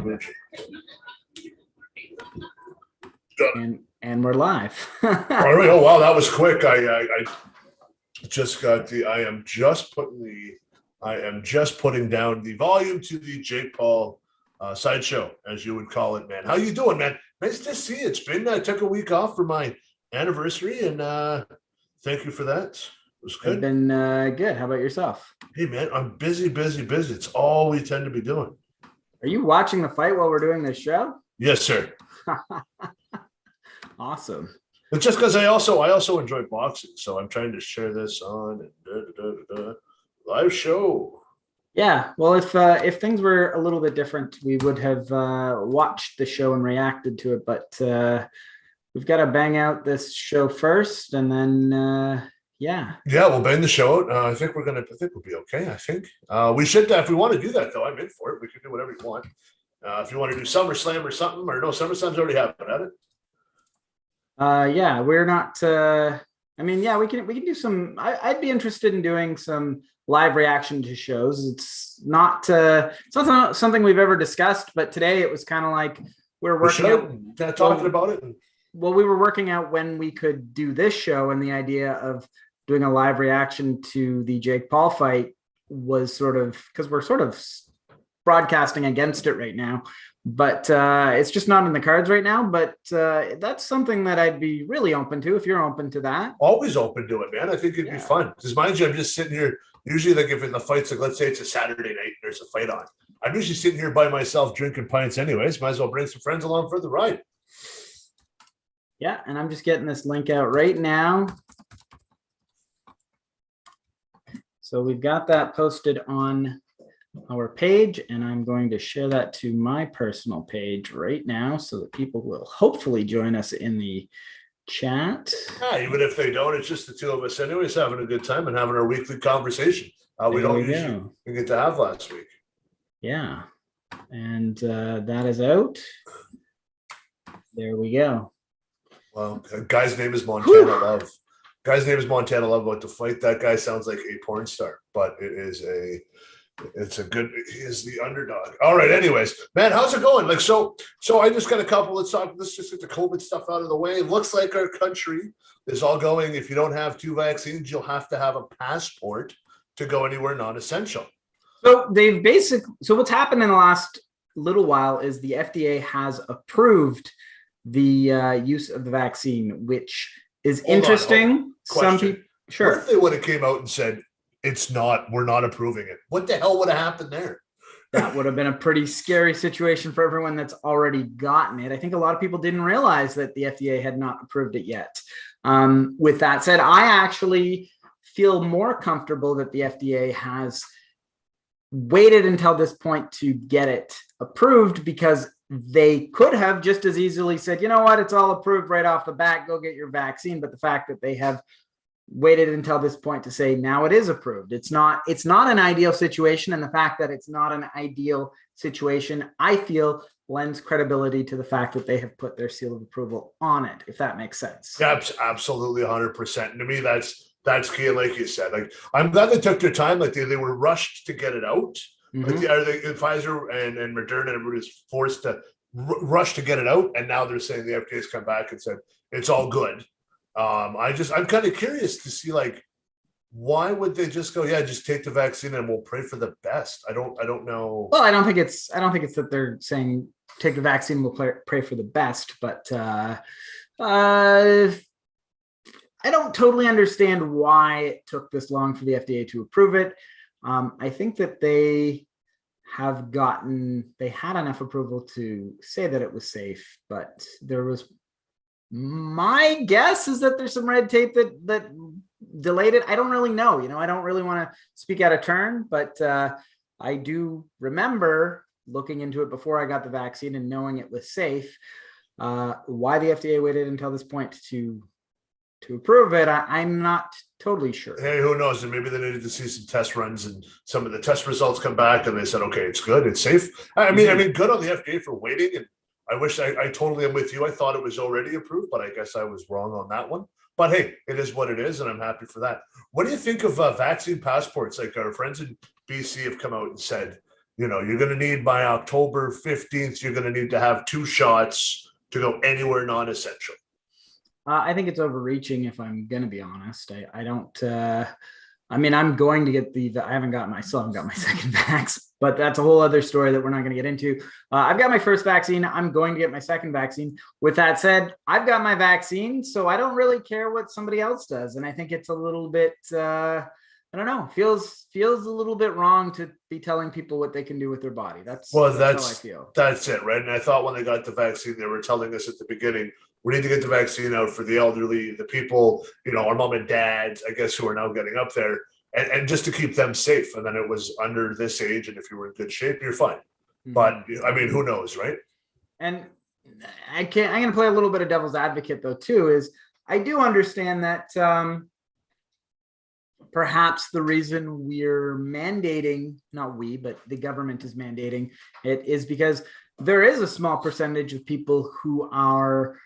coverage. And we're live. Oh wow, that was quick. I just got the. I am just putting down the volume to the Jake Paul sideshow, as you would call it, man. How you doing, man? Nice to see you. It's been. I took a week off for my anniversary, and thank you for that. It was good. I've been good. How about yourself? Hey, man, I'm busy. It's all we tend to be doing. Are you watching the fight while we're doing this show? Yes, sir. Awesome. But just because I also enjoy boxing, so I'm trying to share this on live show. Yeah, well, if things were a little bit different, we would have watched the show and reacted to it. But we've got to bang out this show first, and then yeah, we'll bang the show out. I think we'll be okay. I think we should. If we want to do that, though, I'm in for it. We can do whatever you want. If you want to do SummerSlam or something, or no, SummerSlam's already happened, hasn't it? Yeah, we're not. I mean, yeah, we can do some. I'd be interested in doing some live reaction to shows. It's not something we've ever discussed, but today it was kind of like we're working out talking about it. Well, we were working out when we could do this show, and the idea of doing a live reaction to the Jake Paul fight was sort of because we're sort of broadcasting against it right now. But it's just not in the cards right now. But that's something that I'd be really open to if you're open to that. Always open to it, man. I think it'd be fun. Because mind you, I'm just sitting here. Usually, like if in the fights, like let's say it's a Saturday night and there's a fight on, I'm usually sitting here by myself drinking pints anyways. Might as well bring some friends along for the ride. Yeah, and I'm just getting this link out right now. So we've got that posted on our page, and I'm going to share that to my personal page right now so that people will hopefully join us in the chat. Yeah, even if they don't, it's just the two of us anyways having a good time and having our weekly conversation. We don't usually get to have last week. Yeah, and that is out. There we go. Well, guy's name is Montana Love. Guy's name is Montana Love. About to fight that guy sounds like a porn star, but he is the underdog. All right. Anyways, man, how's it going? Like, so I just got a couple. Let's just get the COVID stuff out of the way. It looks like our country is all going. If you don't have 2 vaccines, you'll have to have a passport to go anywhere non-essential. So what's happened in the last little while is the FDA has approved the use of the vaccine, which is interesting. Some people, sure. What if they would have came out and said, we're not approving it? What the hell would have happened there? That would have been a pretty scary situation for everyone that's already gotten it. I think a lot of people didn't realize that the FDA had not approved it yet. With that said, I actually feel more comfortable that the FDA has waited until this point to get it approved, because they could have just as easily said, you know what, it's all approved right off the bat, go get your vaccine. But the fact that they have waited until this point to say now it is approved, it's not an ideal situation. And the fact that it's not an ideal situation, I feel, lends credibility to the fact that they have put their seal of approval on it, if that makes sense. Yeah, absolutely 100%. And to me, that's key. Like you said, like I'm glad they took their time. Like they were rushed to get it out. Mm-hmm. Like Pfizer and Moderna, everybody was forced to rush to get it out, and now they're saying the FDA's come back and said it's all good. I'm kind of curious to see, like, why would they just go, just take the vaccine and we'll pray for the best? I don't know. Well, I don't think it's that they're saying take the vaccine, we'll pray for the best, but I don't totally understand why it took this long for the FDA to approve it. I think that they had enough approval to say that it was safe, but my guess is that there's some red tape that delayed it. I don't really know. I don't really want to speak out of turn, but I do remember looking into it before I got the vaccine and knowing it was safe. Why the FDA waited until this point to approve it, I'm not totally sure. Hey, who knows? And maybe they needed to see some test runs and some of the test results come back, and they said, okay, it's good, it's safe. I mean, good on the FDA for waiting. And I wish I totally am with you. I thought it was already approved, but I guess I was wrong on that one. But hey, it is what it is, and I'm happy for that. What do you think of vaccine passports? Like our friends in BC have come out and said, you're going to need by October 15th, you're going to need to have 2 shots to go anywhere non-essential. I think it's overreaching, if I'm going to be honest. I don't, I mean, I'm going to get I still haven't got my second vax, but that's a whole other story that we're not going to get into. I've got my first vaccine. I'm going to get my second vaccine. With that said, I've got my vaccine, so I don't really care what somebody else does. And I think it's a little bit, I don't know, feels a little bit wrong to be telling people what they can do with their body. That's how I feel. That's it, right? And I thought when they got the vaccine, they were telling us at the beginning, we need to get the vaccine out for the elderly, the people, our mom and dads, I guess, who are now getting up there, and just to keep them safe. And then it was under this age, and if you were in good shape, you're fine. Mm-hmm. But I mean, who knows, right? And I'm going to play a little bit of devil's advocate though, too, is I do understand that perhaps the reason we're mandating, not we, but the government is mandating it, is because there is a small percentage of people who are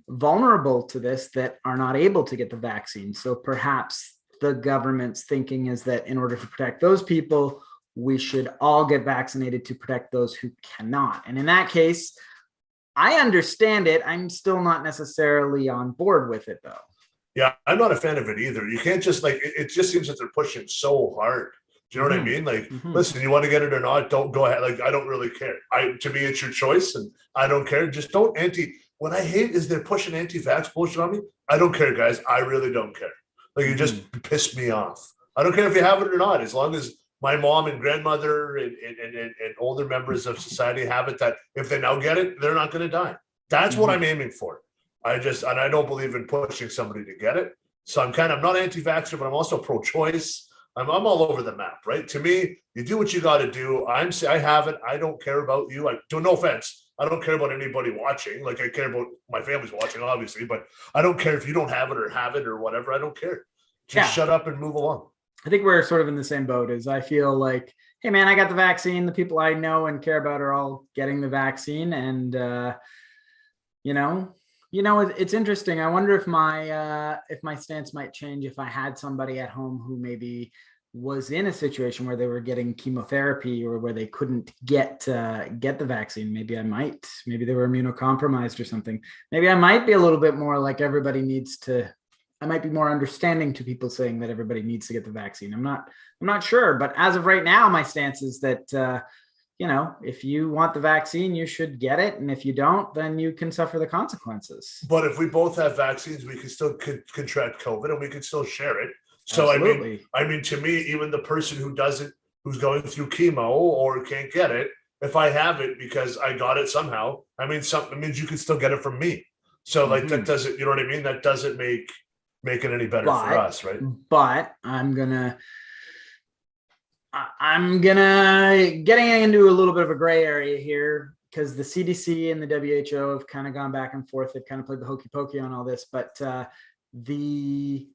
vulnerable to this that are not able to get the vaccine. So perhaps the government's thinking is that in order to protect those people, we should all get vaccinated to protect those who cannot. And in that case, I understand it. I'm still not necessarily on board with it, though. Yeah, I'm not a fan of it either. You can't just it just seems that they're pushing so hard. Do you know what I mean? Like, listen, you want to get it or not, don't go ahead. Like, I don't really care. To me, it's your choice, and I don't care. Just don't what I hate is they're pushing anti-vax bullshit on me. I don't care, guys. I really don't care. Like, you just pissed me off. I don't care if you have it or not, as long as my mom and grandmother and older members of society have it, that if they now get it, they're not going to die. That's what I'm aiming for. I don't believe in pushing somebody to get it. So I'm not anti-vaxxer, but I'm also pro-choice. I'm all over the map, right? To me, you do what you got to do. I have it. I don't care about you. No offense. I don't care about anybody watching. Like, I care about my family's watching, obviously, but I don't care if you don't have it or whatever. I don't care. Just shut up and move along. I think we're sort of in the same boat. As I feel like, hey man, I got the vaccine. The people I know and care about are all getting the vaccine, and it's interesting. I wonder if my stance might change if I had somebody at home who maybe was in a situation where they were getting chemotherapy or where they couldn't get the vaccine. Maybe they were immunocompromised or something. Maybe I might be a little bit more like I might be more understanding to people saying that everybody needs to get the vaccine. I'm not sure, but as of right now, my stance is that, if you want the vaccine, you should get it. And if you don't, then you can suffer the consequences. But if we both have vaccines, we can still contract COVID and we can still share it. So Absolutely. I mean, to me, even the person who's going through chemo or can't get it, if I have it because I got it somehow, it means you can still get it from me. So that doesn't, you know what I mean? That doesn't make it any better for us, right? But I'm gonna getting into a little bit of a gray area here, because the CDC and the WHO have kind of gone back and forth. They've kind of played the hokey pokey on all this, but the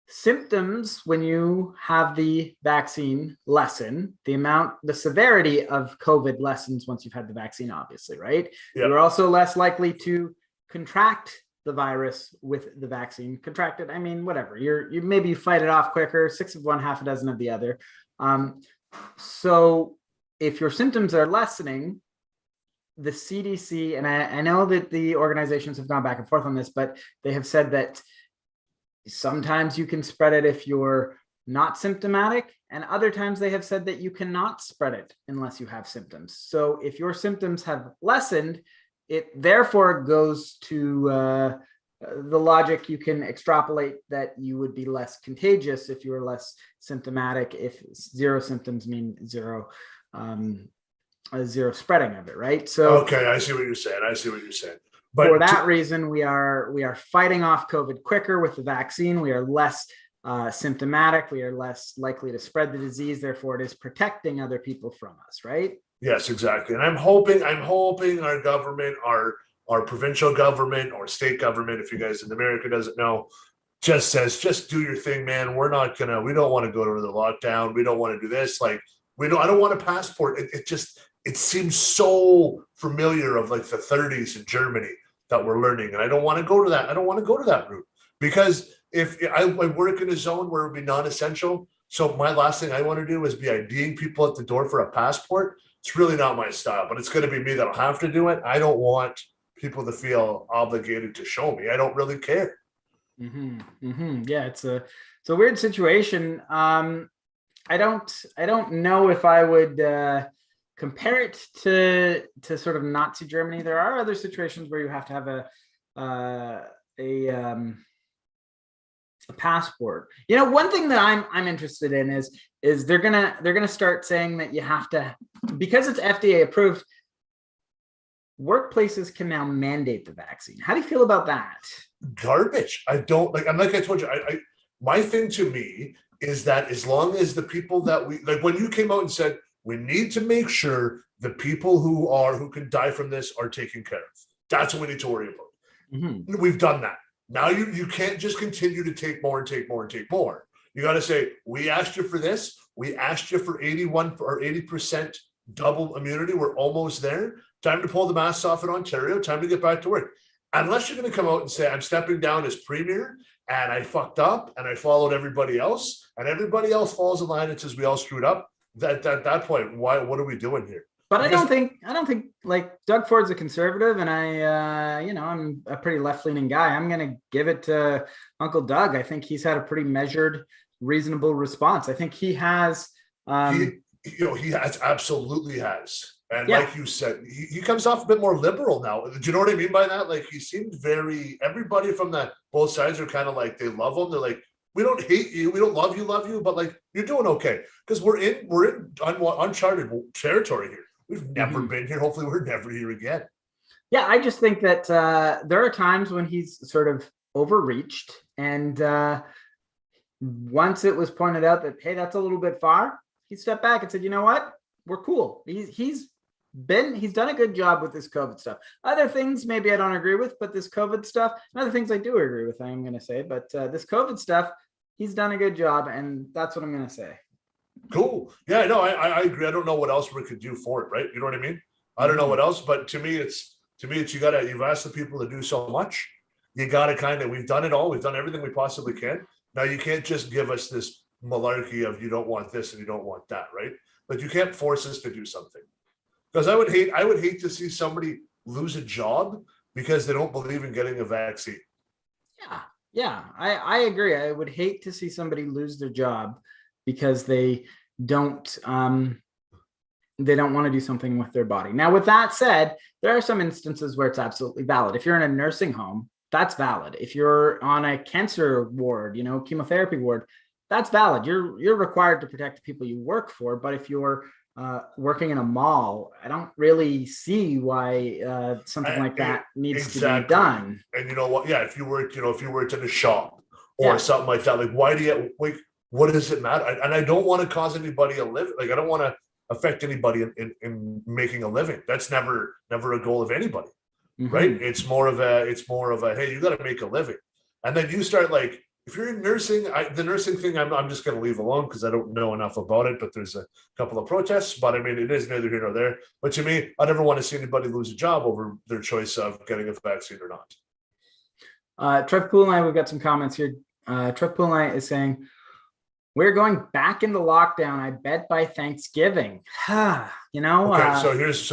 symptoms when you have the vaccine lessen. The severity of COVID lessens once you've had the vaccine, obviously, right? Yep. You're also less likely to contract the virus with the vaccine. Contracted, whatever. You maybe fight it off quicker, 6 of one, half a dozen of the other. So if your symptoms are lessening, the CDC, and I know that the organizations have gone back and forth on this, but they have said that sometimes you can spread it if you're not symptomatic, and other times they have said that you cannot spread it unless you have symptoms. So if your symptoms have lessened, it therefore goes to the logic you can extrapolate that you would be less contagious if you were less symptomatic, if zero symptoms mean zero spreading of it, right? So okay, I see what you're saying. But for that reason, we are fighting off COVID quicker with the vaccine. We are less symptomatic. We are less likely to spread the disease. Therefore, it is protecting other people from us, right? Yes, exactly. And I'm hoping our government, our provincial government or state government, if you guys in America doesn't know, just says, just do your thing, man. We don't want to go to the lockdown. We don't want to do this. Like, I don't want a passport. It seems so familiar of like the 30s in Germany that we're learning. And I don't want to go to that. I don't want to go to that route, because if I work in a zone where it would be non-essential, So my last thing I want to do is be IDing people at the door for a passport. It's really not my style, but it's going to be me that'll have to do it. I don't want people to feel obligated to show me. I don't really care. Yeah, it's a weird situation. I don't know if I would compare it to sort of Nazi Germany. There are other situations where you have to have a passport. One thing that I'm interested in is they're gonna start saying that you have to, because it's FDA approved, workplaces can now mandate the vaccine. How do you feel about that? Garbage. I don't like. I'm like I told you. My thing to me is that as long as the people that we like, when you came out and said we need to make sure the people who can die from this are taken care of. That's what we need to worry about. We've done that. Now you can't just continue to take more and take more and take more. You got to say, we asked you for this. We asked you for 81 or 80% double immunity. We're almost there. Time to pull the masks off in Ontario. Time to get back to work. Unless you're going to come out and say, I'm stepping down as premier and I fucked up and I followed everybody else and everybody else falls in line and says we all screwed up. At that point, what are we doing here? But I don't think like Doug Ford's a conservative, and I'm a pretty left-leaning guy. I'm going to give it to Uncle Doug. I think he's had a pretty measured, reasonable response. I think he has. He absolutely has. And like you said, he comes off a bit more liberal now. Do you know what I mean by that? Like he seemed everybody from both sides are kind of like, they love him. They're like, we don't hate you. We don't love you, but like, you're doing okay. Because we're in uncharted territory here. We've never been here. Hopefully we're never here again. Yeah. I just think that there are times when he's sort of overreached. And once it was pointed out that, hey, that's a little bit far, he stepped back and said, you know what? We're cool. He's done a good job with this COVID stuff. Other things maybe I don't agree with, but this COVID stuff, and other things I do agree with, I'm going to say, but this COVID stuff, he's done a good job, and that's what I'm going to say. Cool. Yeah, no, I agree. I don't know what else we could do for it, right? You know what I mean? I don't know what else, but to me, it's you've asked the people to do so much. You got to we've done it all. We've done everything we possibly can. Now you can't just give us this malarkey of you don't want this and you don't want that, right? But you can't force us to do something. Because I would hate to see somebody lose a job because they don't believe in getting a vaccine. Yeah, I agree. I would hate to see somebody lose their job because they don't want to do something with their body. Now, with that said, there are some instances where it's absolutely valid. If you're in a nursing home, that's valid. If you're on a cancer ward, chemotherapy ward, that's valid. You're required to protect the people you work for. But if you're working in a mall, I don't really see why something like that needs to be done. And you know what? Yeah, if you worked in a shop or something like that, like why do you like? What does it matter? And I don't want to cause anybody a living. Like I don't want to affect anybody in making a living. That's never a goal of anybody, right? It's more of a hey, you got to make a living, and then you start like. If you're in nursing, the nursing thing, I'm just going to leave alone because I don't know enough about it. But there's a couple of protests. But I mean, it is neither here nor there. But to me, I never want to see anybody lose a job over their choice of getting a vaccine or not. Trev Poulin, we've got some comments here. Trev Poulin is saying, we're going back into lockdown, I bet, by Thanksgiving. Okay, so here's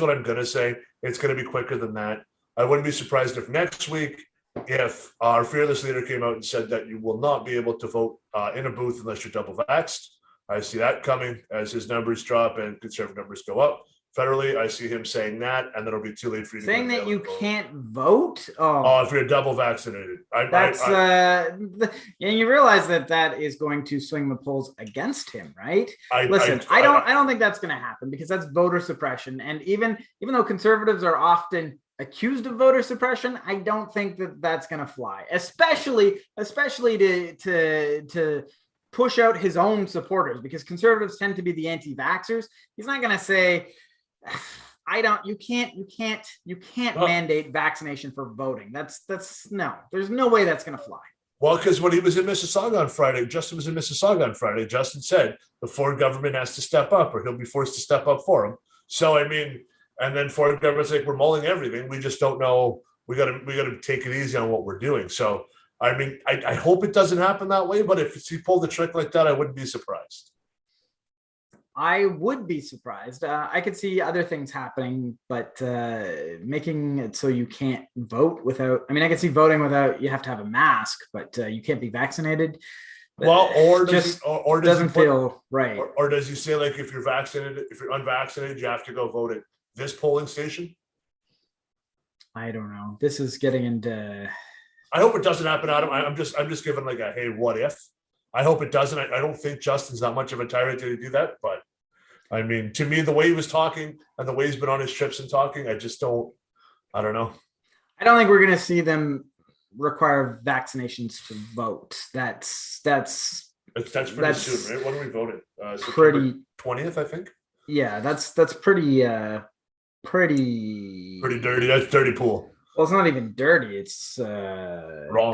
what I'm going to say. It's going to be quicker than that. I wouldn't be surprised if next week, if our fearless leader came out and said that you will not be able to vote in a booth unless you're double vaxxed. I see that coming as his numbers drop and conservative numbers go up. Federally, I see him saying that, and then it'll be too late for you saying that you can't vote. Oh, if you're double vaccinated, and you realize that is going to swing the polls against him, right? I don't think that's going to happen because that's voter suppression, and even though conservatives are often accused of voter suppression, I don't think that that's going to fly, especially to push out his own supporters, because conservatives tend to be the anti-vaxxers. He's not going to say, you can't mandate vaccination for voting. There's no way that's going to fly. Well, because when he was in Mississauga on Friday, Justin said the Ford government has to step up or he'll be forced to step up for him. So, I mean, and then Ford government's like, we're mulling everything. We just don't know. We got to take it easy on what we're doing. So I mean, I hope it doesn't happen that way, but if he pulled a trick like that, I wouldn't be surprised. I would be surprised. I could see other things happening, but making it so you can't vote without, I mean, I could see voting without, you have to have a mask, but you can't be vaccinated. Well, or doesn't feel right. Or does he say, like, if you're vaccinated, if you're unvaccinated, you have to go vote at this polling station? I don't know. This is getting into. I hope it doesn't happen, Adam. I'm just giving like a, hey, what if? I hope it doesn't. I don't think Justin's that much of a tyrant to do that. But I mean, to me, the way he was talking and the way he's been on his trips and talking, I don't know. I don't think we're going to see them require vaccinations to vote. That's pretty soon, right? When are we voting? Pretty 20th, I think. Yeah, that's pretty dirty. That's dirty pool. Well, it's not even dirty. It's wrong.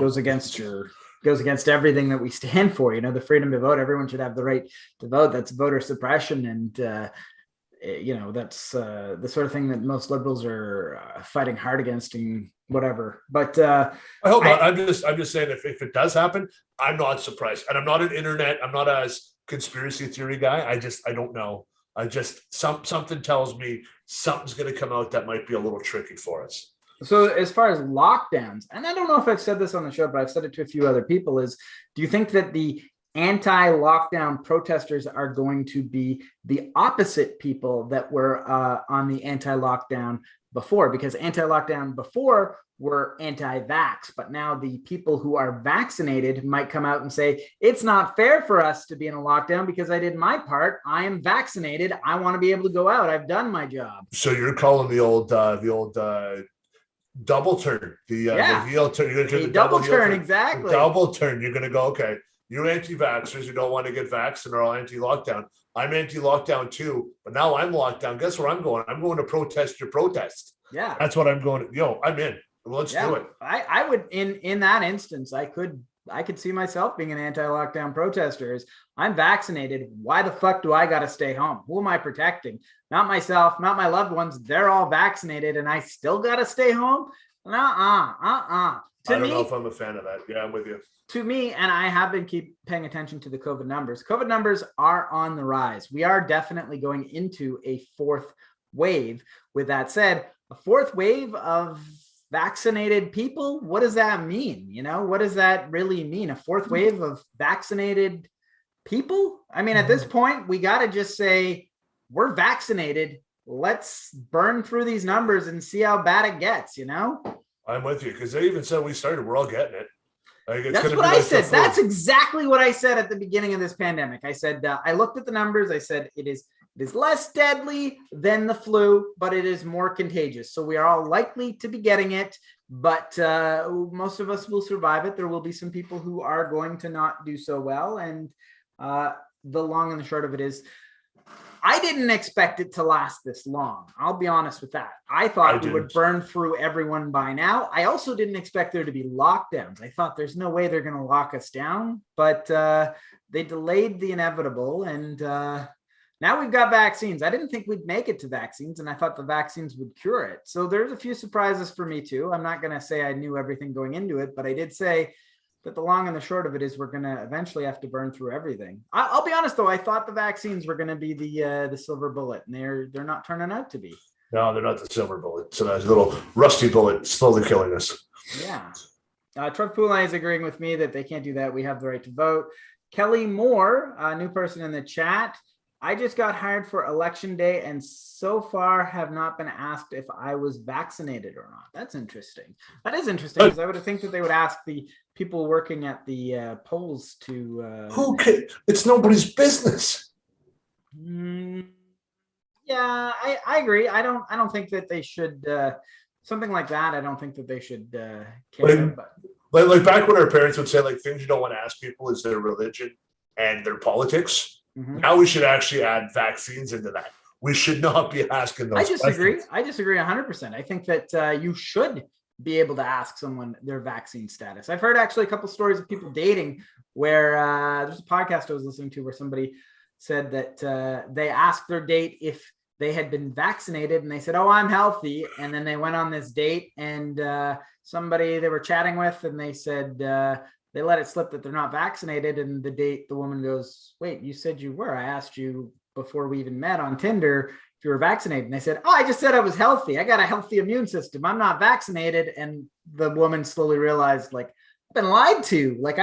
Goes against everything that we stand for. You know, the freedom to vote. Everyone should have the right to vote. That's voter suppression, and that's the sort of thing that most liberals are fighting hard against and whatever. But I hope not. I'm just saying, if it does happen, I'm not surprised, and I'm not I'm not as conspiracy theory guy. I don't know. Something tells me something's going to come out that might be a little tricky for us. So as far as lockdowns, and I don't know if I've said this on the show, but I've said it to a few other people, is do you think that the anti-lockdown protesters are going to be the opposite people that were on the anti-lockdown before? Because anti-lockdown before were anti-vax, but now the people who are vaccinated might come out and say, it's not fair for us to be in a lockdown because I did my part. I am vaccinated. I want to be able to go out. I've done my job. So you're calling the old double turn, the heel turn. You're going to do the double turn, exactly. Double turn. You're going to go, okay, you anti-vaxxers who don't want to get vaxxed and are all anti-lockdown. I'm anti-lockdown too, but now I'm locked down. Guess where I'm going? I'm going to protest your protest. Yeah, that's what I'm going to. Yo, I'm in. Let's do it. I would in that instance, I could see myself being an anti-lockdown protester. I'm vaccinated. Why the fuck do I got to stay home? Who am I protecting? Not myself, not my loved ones. They're all vaccinated and I still got to stay home? I don't know if I'm a fan of that. Yeah, I'm with you. To me, and I have been paying attention to the COVID numbers. COVID numbers are on the rise. We are definitely going into a fourth wave. With that said, a fourth wave of vaccinated people, what does that mean? You know, what does that really mean? A fourth wave of vaccinated people? I mean, at this point, we got to just say, we're vaccinated. Let's burn through these numbers and see how bad it gets, you know? I'm with you, because they even said we started, we're all getting it. That's what I said. That's exactly what I said at the beginning of this pandemic. I said, I looked at the numbers. I said, it is less deadly than the flu, but it is more contagious. So we are all likely to be getting it, but most of us will survive it. There will be some people who are going to not do so well. And the long and the short of it is, I didn't expect it to last this long. I'll be honest with that. I thought we would burn through everyone by now. I also didn't expect there to be lockdowns. I thought there's no way they're going to lock us down, but they delayed the inevitable. And now we've got vaccines. I didn't think we'd make it to vaccines, and I thought the vaccines would cure it. So there's a few surprises for me too. I'm not going to say I knew everything going into it, but I did say that the long and the short of it is we're going to eventually have to burn through everything. I'll be honest though, I thought the vaccines were going to be the silver bullet, and they're not turning out to be. No, they're not the silver bullet. So that's a little rusty bullet slowly killing us. Yeah. Truck Poolai is agreeing with me that they can't do that. We have the right to vote. Kelly Moore, a new person in the chat. I just got hired for election day and so far have not been asked if I was vaccinated or not. That's interesting. That is interesting, because I would think that they would ask the people working at the polls to. Who cares? It's nobody's business. Yeah, I agree. I don't think that they should. Something like that. I don't think that they should care. Like back when our parents would say, like, things you don't want to ask people is their religion and their politics. Mm-hmm. Now we should actually add vaccines into that. We should not be asking those questions. I disagree 100%. I think that you should be able to ask someone their vaccine status. I've heard actually a couple stories of people dating where there's a podcast I was listening to where somebody said that they asked their date if they had been vaccinated, and they said, "Oh, I'm healthy." And then they went on this date, and somebody they were chatting with, and they said they let it slip that they're not vaccinated. And the woman goes, "Wait, you said you were. I asked you before we even met on Tinder if you were vaccinated." And they said, "Oh, I just said I was healthy. I got a healthy immune system. I'm not vaccinated." And the woman slowly realized, like, I've been lied to. Like,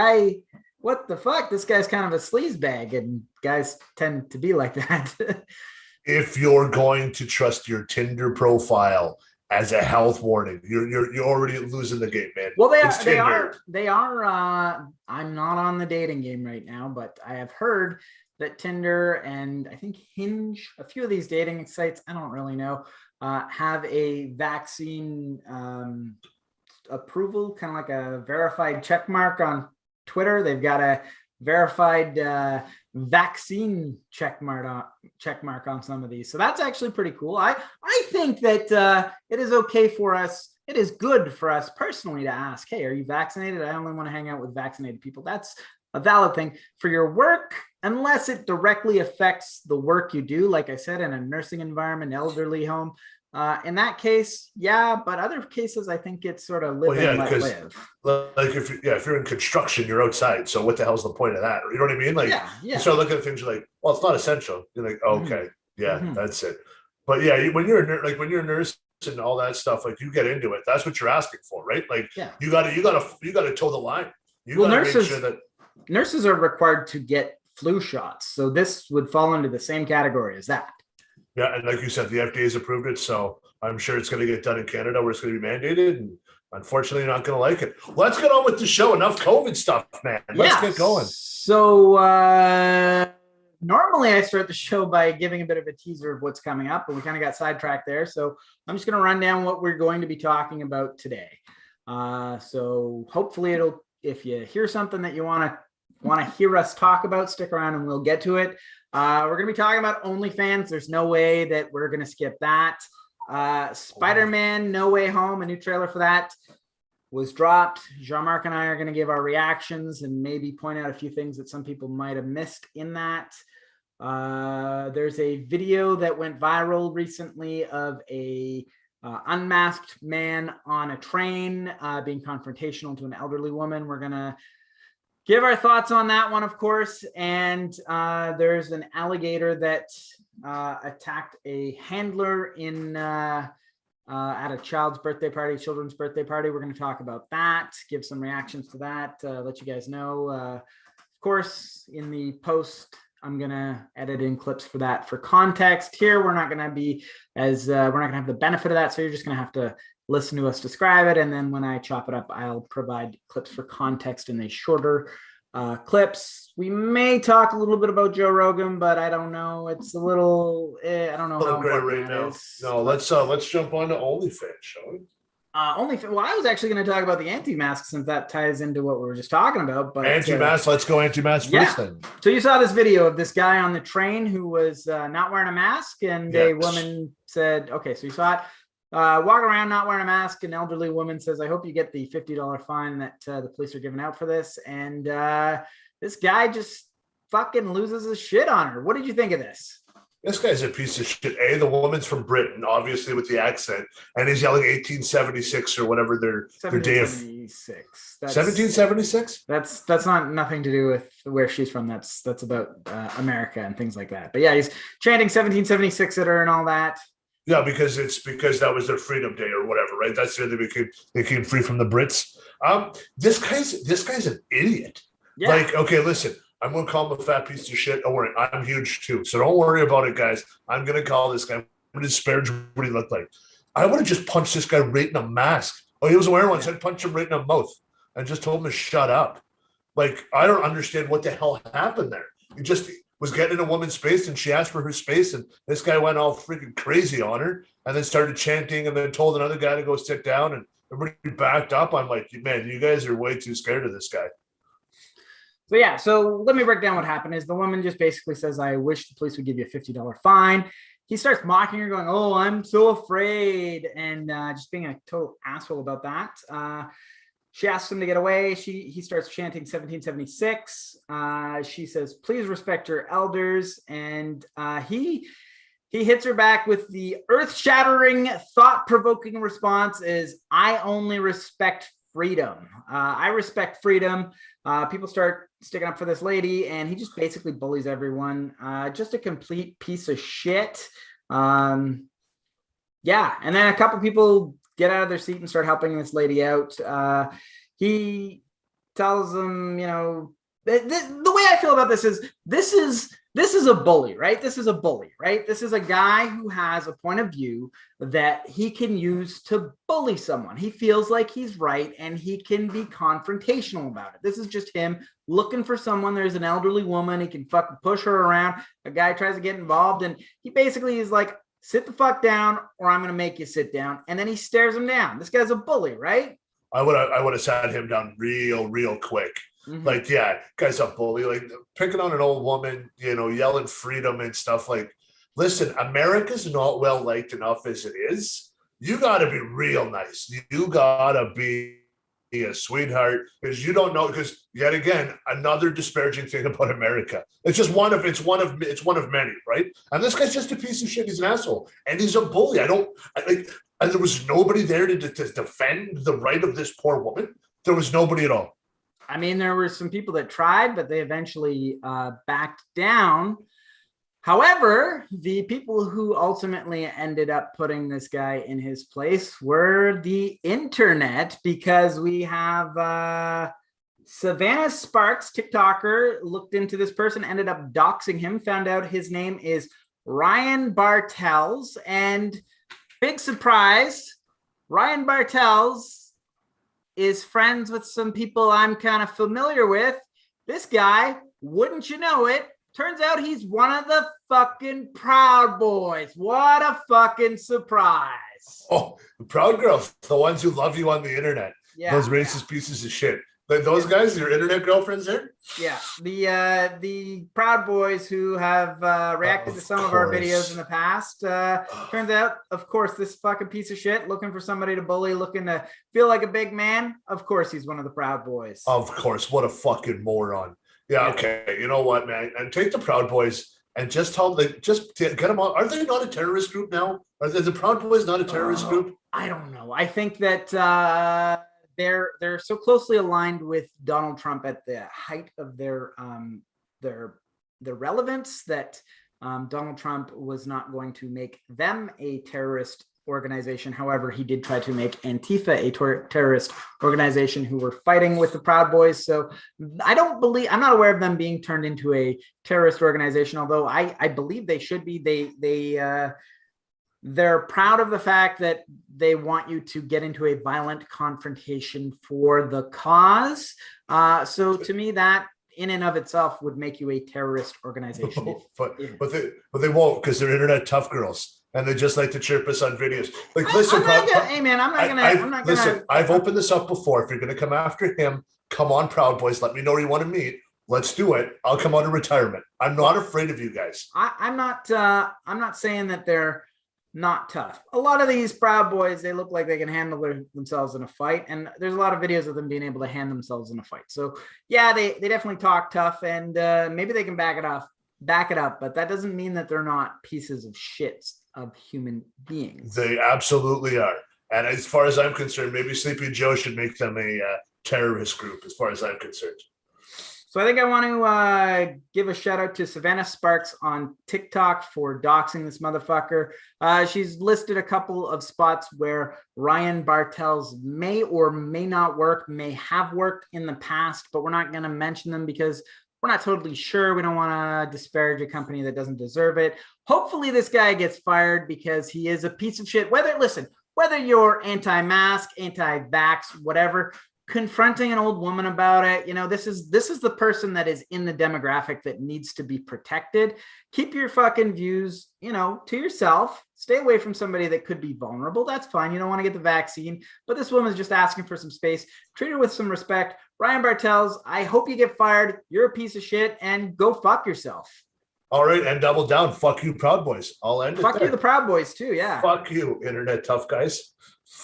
what the fuck? This guy's kind of a sleazebag, and guys tend to be like that. If you're going to trust your Tinder profile as a health warning, you're already losing the game, man. Well, they are. I'm not on the dating game right now, but I have heard that Tinder and I think Hinge, a few of these dating sites, I don't really know, have a vaccine approval, kind of like a verified check mark on Twitter. They've got a verified vaccine check mark on some of these. So that's actually pretty cool. I think that it is okay for us. It is good for us personally to ask, "Hey, are you vaccinated? I only want to hang out with vaccinated people." That's a valid thing. For your work, unless it directly affects the work you do, like I said, in a nursing environment, elderly home, in that case, yeah. But other cases, I think it's sort of live and let live. Like if you're in construction, you're outside. So what the hell's the point of that? You know what I mean? Like, you start looking at things, you're like, well, it's not essential. You're like, oh, okay, that's it. But yeah, when you're a nurse and all that stuff, like, you get into it. That's what you're asking for, right? Like, you gotta toe the line. Make sure that nurses are required to get flu shots. So this would fall into the same category as that. Yeah, and like you said, the FDA's approved it, so I'm sure it's going to get done in Canada where it's going to be mandated, and unfortunately, you're not going to like it. Let's get on with the show. Enough COVID stuff, man. Let's get going. So normally I start the show by giving a bit of a teaser of what's coming up, but we kind of got sidetracked there. So I'm just going to run down what we're going to be talking about today. So hopefully if you hear something that you want to hear us talk about, stick around and we'll get to it. We're going to be talking about Onlyfans. There's no way that we're going to skip that. Spider-Man No Way Home, a new trailer for that was dropped. Jean-Marc and I are going to give our reactions and maybe point out a few things that some people might have missed in that. There's a video that went viral recently of a unmasked man on a train being confrontational to an elderly woman. We're going to give our thoughts on that one, of course. And there's an alligator that attacked a handler at a children's birthday party. We're going to talk about that, give some reactions to that, let you guys know. Of course, in the post, I'm going to edit in clips for that for context. Here, we're not going to be we're not going to have the benefit of that. So you're just going to have to listen to us describe it. And then when I chop it up, I'll provide clips for context in the shorter clips. We may talk a little bit about Joe Rogan, but I don't know. It's a little, I don't know how important that is. No, let's jump on to OnlyFans, shall we? Well, I was actually going to talk about the anti-mask since that ties into what we were just talking about. But anti-mask, let's go anti-mask first then. So you saw this video of this guy on the train who was not wearing a mask, and a woman said, okay, so you saw it. Walk around not wearing a mask. An elderly woman says, "I hope you get the $50 fine that the police are giving out for this." And this guy just fucking loses his shit on her. What did you think of this? This guy's a piece of shit. The woman's from Britain, obviously with the accent, and he's yelling 1876 or whatever their day of 1776. That's not nothing to do with where she's from. That's about America and things like that. But yeah, he's chanting 1776 at her and all that. Yeah, because that was their Freedom Day or whatever, right? That's the year they became free from the Brits. This guy's an idiot. Yeah. Like, okay, listen, I'm gonna call him a fat piece of shit. Don't worry, I'm huge too. So don't worry about it, guys. I'm gonna call this guy. I'm gonna disparage what he looked like. I would have just punched this guy right in the mask. Oh, he was wearing one, so I'd punch him right in the mouth and just told him to shut up. Like, I don't understand what the hell happened there. He just was getting in a woman's space and she asked for her space, and this guy went all freaking crazy on her and then started chanting and then told another guy to go sit down, and everybody backed up. I'm like, man, you guys are way too scared of this guy. So yeah, so let me break down what happened. Is the woman just basically says, "I wish the police would give you a $50 fine." He starts mocking her, going, "Oh, I'm so afraid," and just being a total asshole about that. She asks him to get away. He starts chanting 1776. She says, "Please respect your elders." And he he hits her back with the earth-shattering, thought-provoking response is, I only respect freedom. I respect freedom. People start sticking up for this lady, and he just basically bullies everyone. Just a complete piece of shit. Yeah, and then a couple people get out of their seat and start helping this lady out. He tells them, you know, the way I feel about this is a bully, right? This is a bully, right? This is a guy who has a point of view that he can use to bully someone. He feels like he's right and he can be confrontational about it. This is just him looking for someone. There's an elderly woman. He can fucking push her around. A guy tries to get involved and he basically is like, sit the fuck down or I'm going to make you sit down. And then he stares him down. This guy's a bully, right? I would have sat him down real quick. Mm-hmm. Like, yeah, guy's a bully, like picking on an old woman, you know, yelling freedom and stuff. Like, listen, America's not well liked enough as it is. You got to be real nice. You got to be a sweetheart because you don't know. Because yet again, another disparaging thing about America. It's just one of many, right? And this guy's just a piece of shit. He's an asshole, and he's a bully. And there was nobody there to defend the right of this poor woman. There was nobody at all. I mean, there were some people that tried, but they eventually backed down. However, the people who ultimately ended up putting this guy in his place were the internet, because we have Savannah Sparks, TikToker, looked into this person, ended up doxing him, found out his name is Ryan Bartels, and big surprise, Ryan Bartels is friends with some people I'm kind of familiar with. This guy, wouldn't you know it, turns out he's one of the fucking Proud Boys. What a fucking surprise. Oh, the Proud Girls, the ones who love you on the internet. Yeah, those racist pieces of shit. Those guys, your internet girlfriends there? Yeah, the Proud Boys who have reacted to some of our videos in the past. Turns out, of course, this fucking piece of shit looking for somebody to bully, looking to feel like a big man. Of course, he's one of the Proud Boys. Of course, what a fucking moron. Yeah, okay. You know what, man? And take the Proud Boys and just tell them, just get them on. Are they not a terrorist group now? Are the Proud Boys not a terrorist group? I don't know. I think that they're so closely aligned with Donald Trump at the height of their relevance that Donald Trump was not going to make them a terrorist organization. However, he did try to make Antifa a terrorist organization who were fighting with the Proud Boys. So I'm not aware of them being turned into a terrorist organization, although I believe they should be. They're proud of the fact that they want you to get into a violent confrontation for the cause. So to me, that in and of itself would make you a terrorist organization. But they won't, because they're internet tough girls. And they just like to chirp us on videos. Like, listen, hey man, I'm not gonna. I've opened this up before. If you're gonna come after him, come on, Proud Boys. Let me know where you want to meet. Let's do it. I'll come out of retirement. I'm not afraid of you guys. I'm not saying that they're not tough. A lot of these Proud Boys, they look like they can handle themselves in a fight, and there's a lot of videos of them being able to hand themselves in a fight. So yeah, they definitely talk tough, and maybe they can back it up, but that doesn't mean that they're not pieces of shit of human beings. They absolutely are. And as far as I'm concerned, maybe Sleepy Joe should make them a terrorist group, as far as I'm concerned. So I think I want to give a shout out to Savannah Sparks on TikTok for doxing this motherfucker. She's listed a couple of spots where Ryan Bartels may or may not work, may have worked in the past, but we're not going to mention them because we're not totally sure. We don't want to disparage a company that doesn't deserve it. Hopefully this guy gets fired because he is a piece of shit. Whether you're anti-mask, anti-vax, whatever, confronting an old woman about it, this is the person that is in the demographic that needs to be protected. Keep your fucking views, to yourself. Stay away from somebody that could be vulnerable. That's fine. You don't want to get the vaccine, but this woman's just asking for some space. Treat her with some respect. Ryan Bartels, I hope you get fired. You're a piece of shit, and go fuck yourself. All right, and double down. Fuck you, Proud Boys. I'll end it there. Fuck you, the Proud Boys, too, yeah. Fuck you, internet tough guys.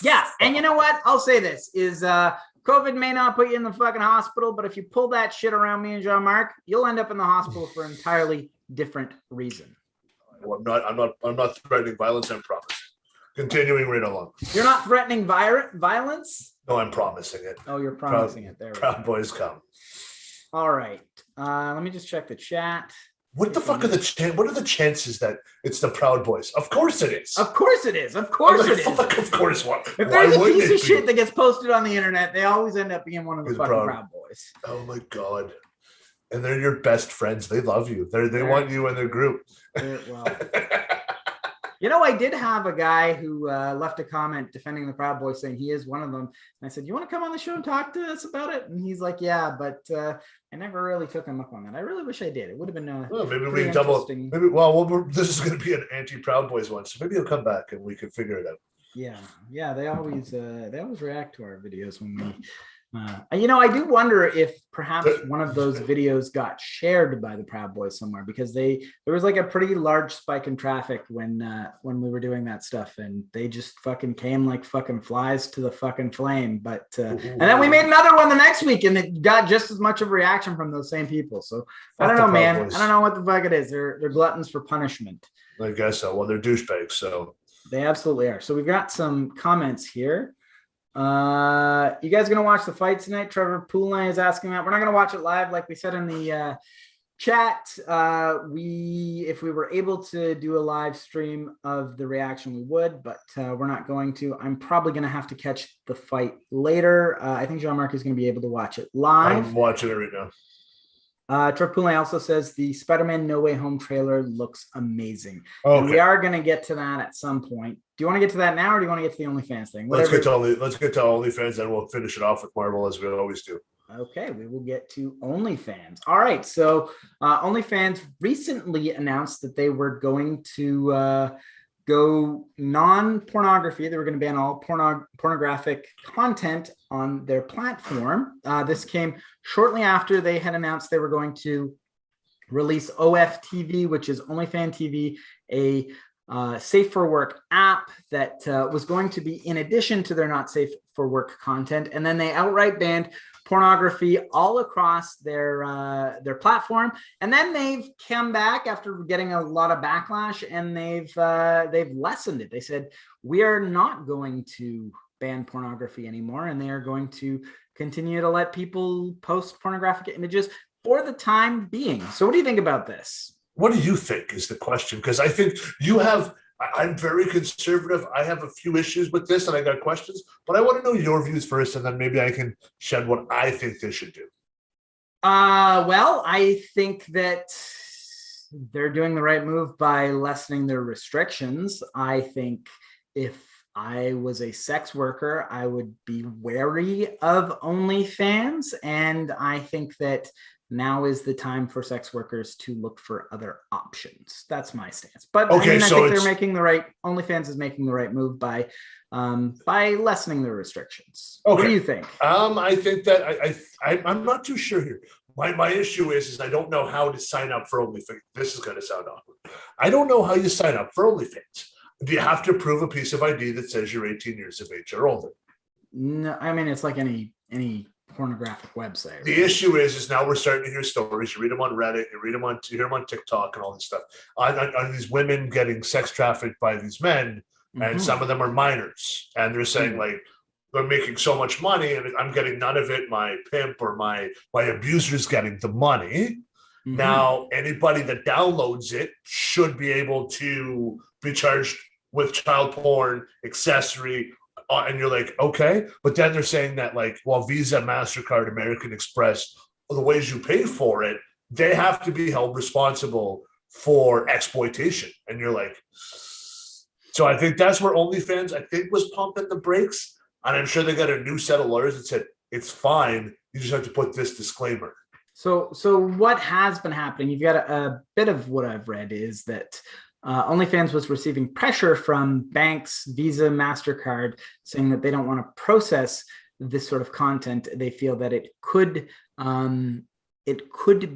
Yeah, and you know what? I'll say this, is COVID may not put you in the fucking hospital, but if you pull that shit around me and Jean-Marc, you'll end up in the hospital for an entirely different reason. No, I'm not threatening violence. I'm promising. Continuing right along. You're not threatening violence? No, I'm promising it. Oh, you're promising it. There we go. Proud Boys come. All right. Let me just check the chat. What the fuck are what are the chances that it's the Proud Boys? Of course it is. Of course it is. Of course it is. Fuck, of course. What? If there's a piece of shit that gets posted on the internet, they always end up being one of the fucking Proud Boys. Oh my God. And they're your best friends. They love you. They want you in their group. Well, you know, I did have a guy who left a comment defending the Proud Boys, saying he is one of them. And I said, "You want to come on the show and talk to us about it?" And he's like, "Yeah," but I never really took him up on that. I really wish I did. It would have been maybe we double. Maybe this is going to be an anti-Proud Boys one, so maybe he'll come back and we can figure it out. Yeah. They always react to our videos when we. You know, I do wonder if perhaps one of those videos got shared by the Proud Boys somewhere, because there was like a pretty large spike in traffic when we were doing that stuff, and they just fucking came like fucking flies to the fucking flame. But and then we made another one the next week, and it got just as much of a reaction from those same people. So I don't know, man. Boys. I don't know what the fuck it is. They're gluttons for punishment. I guess so. Well, they're douchebags, so they absolutely are. So we've got some comments here. You guys gonna watch the fight tonight? Trevor Poulin is asking that. We're not gonna watch it live, like we said in the chat. If we were able to do a live stream of the reaction, we would, but we're not going to. I'm probably gonna have to catch the fight later. I think Jean-Marc is gonna be able to watch it live. I'm watching it right now. Trevor Poulin also says the Spider-Man No Way Home trailer looks amazing. Okay. And we are going to get to that at some point. Do you want to get to that now, or do you want to get to the OnlyFans thing? Let's get to OnlyFans, then we'll finish it off with Marvel as we always do. Okay, we will get to OnlyFans. All right, so OnlyFans recently announced that they were going to go non-pornography. They were going to ban all pornographic content on their platform. This came shortly after they had announced they were going to release OFTV, which is OnlyFans TV, a safe for work app that was going to be in addition to their not safe for work content. And then they outright banned pornography all across their platform. And then they've come back after getting a lot of backlash, and they've lessened it. They said, we are not going to ban pornography anymore, and they are going to continue to let people post pornographic images for the time being. So what do you think about this? What do you think is the question? Because I think I'm very conservative. I have a few issues with this, and I got questions, but I want to know your views first, and then maybe I can shed what I think they should do. Well, I think that they're doing the right move by lessening their restrictions. I think if I was a sex worker, I would be wary of OnlyFans, and I think that now is the time for sex workers to look for other options. That's my stance. But okay, I think they're making the right. OnlyFans is making the right move by lessening the restrictions. Okay. What do you think? I think that I'm not too sure here. My issue is I don't know how to sign up for OnlyFans. This is going to sound awkward. I don't know how you sign up for OnlyFans. Do you have to prove a piece of ID that says you're 18 years of age or older? No, I mean, it's like any pornographic website. Right? The issue is now we're starting to hear stories. You read them on Reddit, you hear them on TikTok and all this stuff on these women getting sex trafficked by these men, and some of them are minors, and they're saying like they're making so much money and I'm getting none of it. My pimp or my abuser's getting the money. Now anybody that downloads it should be able to be charged with child porn, accessory. And you're like, okay, but then they're saying that like, well, Visa, MasterCard, American Express, the ways you pay for it, they have to be held responsible for exploitation. And you're like, so I think that's where OnlyFans, I think, was pumping the brakes. And I'm sure they got a new set of lawyers that said, it's fine. You just have to put this disclaimer. So what has been happening, you've got a bit of what I've read is that OnlyFans was receiving pressure from banks, Visa, MasterCard, saying that they don't want to process this sort of content. They feel that it could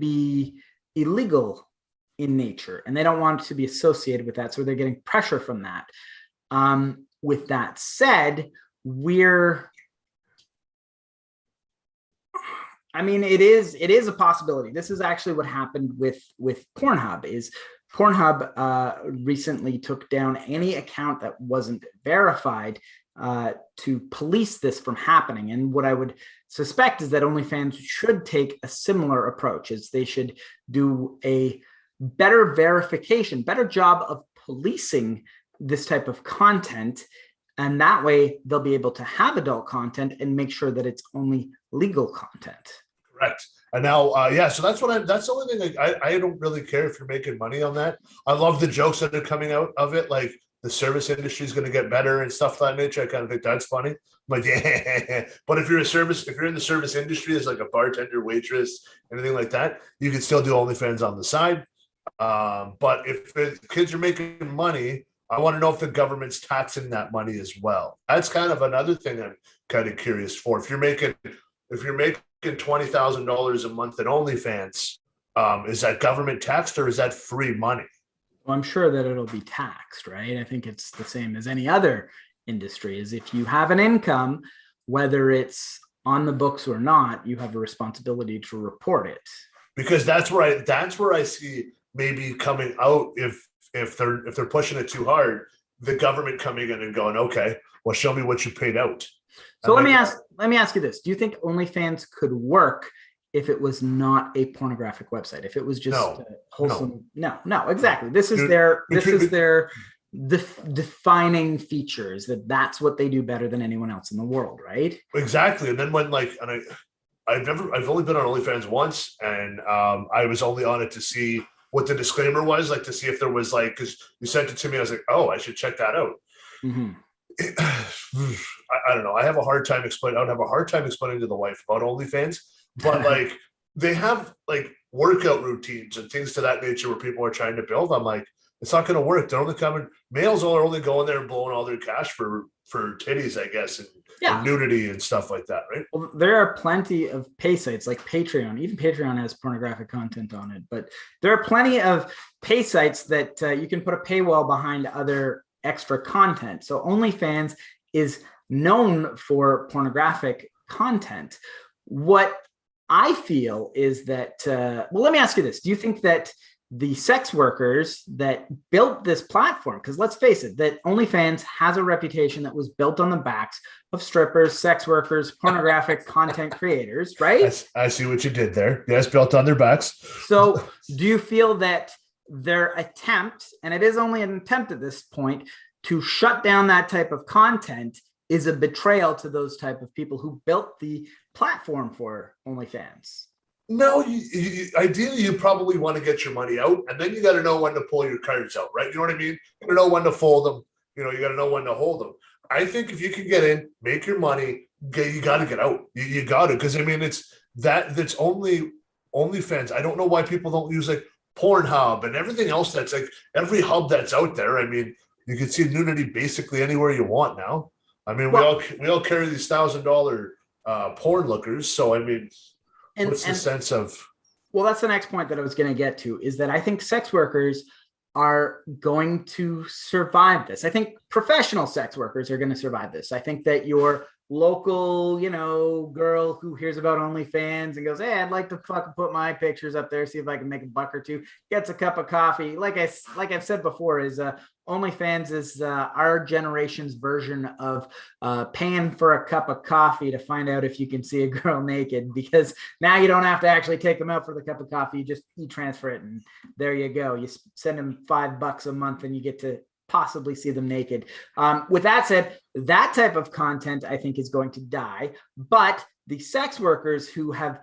be illegal in nature, and they don't want to be associated with that. So they're getting pressure from that. With that said, it is a possibility. This is actually what happened with Pornhub is Pornhub recently took down any account that wasn't verified to police this from happening. And what I would suspect is that OnlyFans should take a similar approach, is they should do a better verification, better job of policing this type of content. And that way they'll be able to have adult content and make sure that it's only legal content. Correct. And now, so that's the only thing I don't really care if you're making money on that. I love the jokes that are coming out of it. Like the service industry is going to get better and stuff of that nature. I kind of think that's funny. I'm like, yeah. But if you're in the service industry as like a bartender, waitress, anything like that, you can still do OnlyFans on the side. But if the kids are making money, I want to know if the government's taxing that money as well. That's kind of another thing I'm kind of curious for. If you're making $20,000 a month in OnlyFans, is that government taxed or is that free money? Well, I'm sure that it'll be taxed, right? I think it's the same as any other industry, is if you have an income, whether it's on the books or not, you have a responsibility to report it. Because that's where I see maybe coming out if they're pushing it too hard, the government coming in and going, okay, well, show me what you paid out. So let me ask you this. Do you think OnlyFans could work if it was not a pornographic website? If it was just wholesome? No, exactly. This is their defining features, that's what they do better than anyone else in the world, right? Exactly. And then when I've only been on OnlyFans once, and I was only on it to see what the disclaimer was, like to see if there was because you sent it to me, I was like, oh, I should check that out. Mm-hmm. I don't know. I would have a hard time explaining to the wife about OnlyFans, but they have workout routines and things to that nature where people are trying to build. I'm like, it's not going to work. They're only coming. Males are only going there and blowing all their cash for titties, I guess, and nudity and stuff like that, right? Well, there are plenty of pay sites like Patreon. Even Patreon has pornographic content on it, but there are plenty of pay sites that you can put a paywall behind other extra content. So OnlyFans is known for pornographic content. What I feel is that, let me ask you this. Do you think that the sex workers that built this platform, because let's face it, that OnlyFans has a reputation that was built on the backs of strippers, sex workers, pornographic content creators, right? I see what you did there. Yes, built on their backs. So do you feel that their attempt, and it is only an attempt at this point, to shut down that type of content is a betrayal to those type of people who built the platform for OnlyFans? No, ideally, you probably want to get your money out, and then you got to know when to pull your cards out, right? You know what I mean? You got to know when to fold them. You got to know when to hold them. I think if you can get in, make your money, you got to get out. You got to, because I mean, that's only OnlyFans. I don't know why people don't use Pornhub and everything else that's every hub that's out there. I mean, you can see nudity basically anywhere you want now. I mean, we all carry these $1,000 porn lookers, so I mean. What's the sense of? Well, that's the next point that I was going to get to, is that I think sex workers are going to survive this. I think professional sex workers are going to survive this. I think that your local, girl who hears about OnlyFans and goes, hey, I'd like to fucking put my pictures up there, see if I can make a buck or two, gets a cup of coffee. Like I've said before, is OnlyFans is our generation's version of paying for a cup of coffee to find out if you can see a girl naked, because now you don't have to actually take them out for the cup of coffee. You just e-transfer it and there you go. You send them $5 a month and you get to possibly see them naked. With that said, that type of content I think is going to die, but the sex workers who have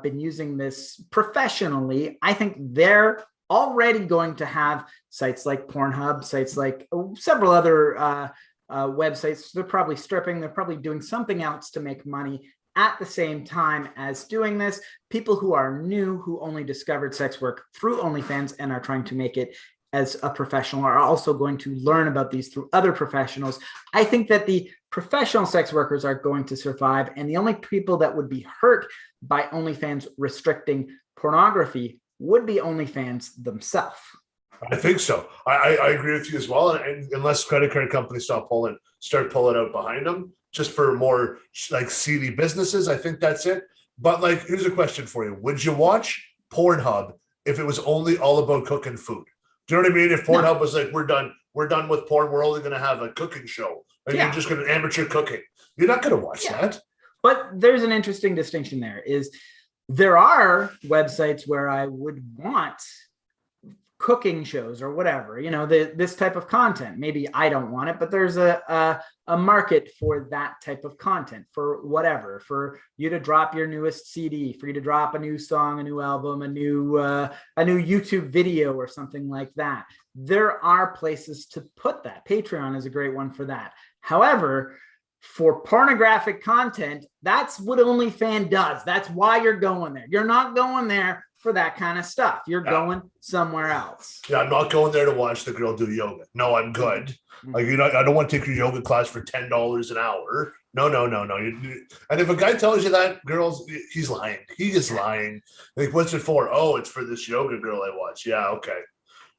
been using this professionally, I think they're already going to have sites like Pornhub, sites like several other websites. They're probably stripping. They're probably doing something else to make money at the same time as doing this. People who are new, who only discovered sex work through OnlyFans and are trying to make it as a professional, are also going to learn about these through other professionals. I think that the professional sex workers are going to survive, and the only people that would be hurt by OnlyFans restricting pornography would be OnlyFans themselves. I think so. I agree with you as well. And unless credit card companies start pulling out behind them, just for more seedy businesses, I think that's it. But here's a question for you: would you watch Pornhub if it was only all about cooking food? Do you know what I mean? If No. Pornhub was like, we're done with porn, we're only going to have a cooking show, and Yeah. you're just going to amateur cooking, you're not going to watch that. But there's an interesting distinction there. There are websites where I would want cooking shows or whatever, this type of content. Maybe I don't want it, but there's a market for that type of content, for whatever, for you to drop your newest CD, for you to drop a new song, a new album, a new YouTube video or something like that. There are places to put that. Patreon is a great one for that. However, for pornographic content, that's what OnlyFans does. That's why you're going there. You're not going there for that kind of stuff. You're going somewhere else. Yeah, I'm not going there to watch the girl do yoga. No, I'm good. Mm-hmm. Like, I don't want to take your yoga class for $10 an hour. No. And if a guy tells you that, girls, he's lying. He is lying. Like, what's it for? Oh, it's for this yoga girl I watch. Yeah, okay.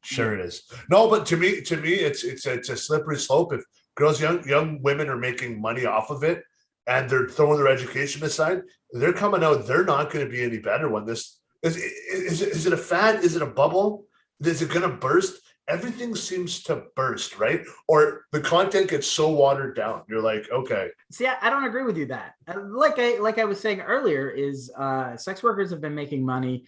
Sure it is. No, but to me, it's a slippery slope. If girls, young women are making money off of it and they're throwing their education aside, they're coming out, they're not going to be any better when this is it a fad? Is it a bubble? Is it going to burst? Everything seems to burst, right? Or the content gets so watered down. You're like, okay. See, I don't agree with you that. Like I was saying earlier, is sex workers have been making money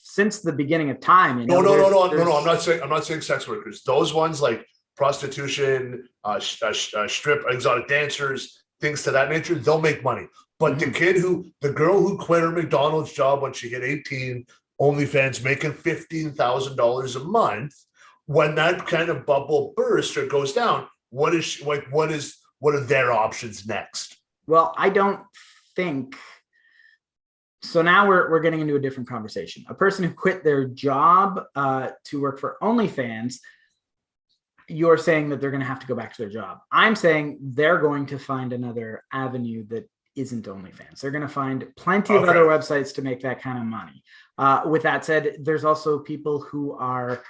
since the beginning of time. No. I'm not saying sex workers. Those ones like prostitution, strip, exotic dancers, things to that nature, they'll make money. But the girl who quit her McDonald's job when she hit 18, OnlyFans making $15,000 a month, when that kind of bubble bursts or goes down, what are their options next? Well, I don't think so. Now we're getting into a different conversation. A person who quit their job to work for OnlyFans, you're saying that they're going to have to go back to their job. I'm saying they're going to find another avenue that isn't OnlyFans. They're going to find plenty of other websites to make that kind of money. With that said, there's also people who are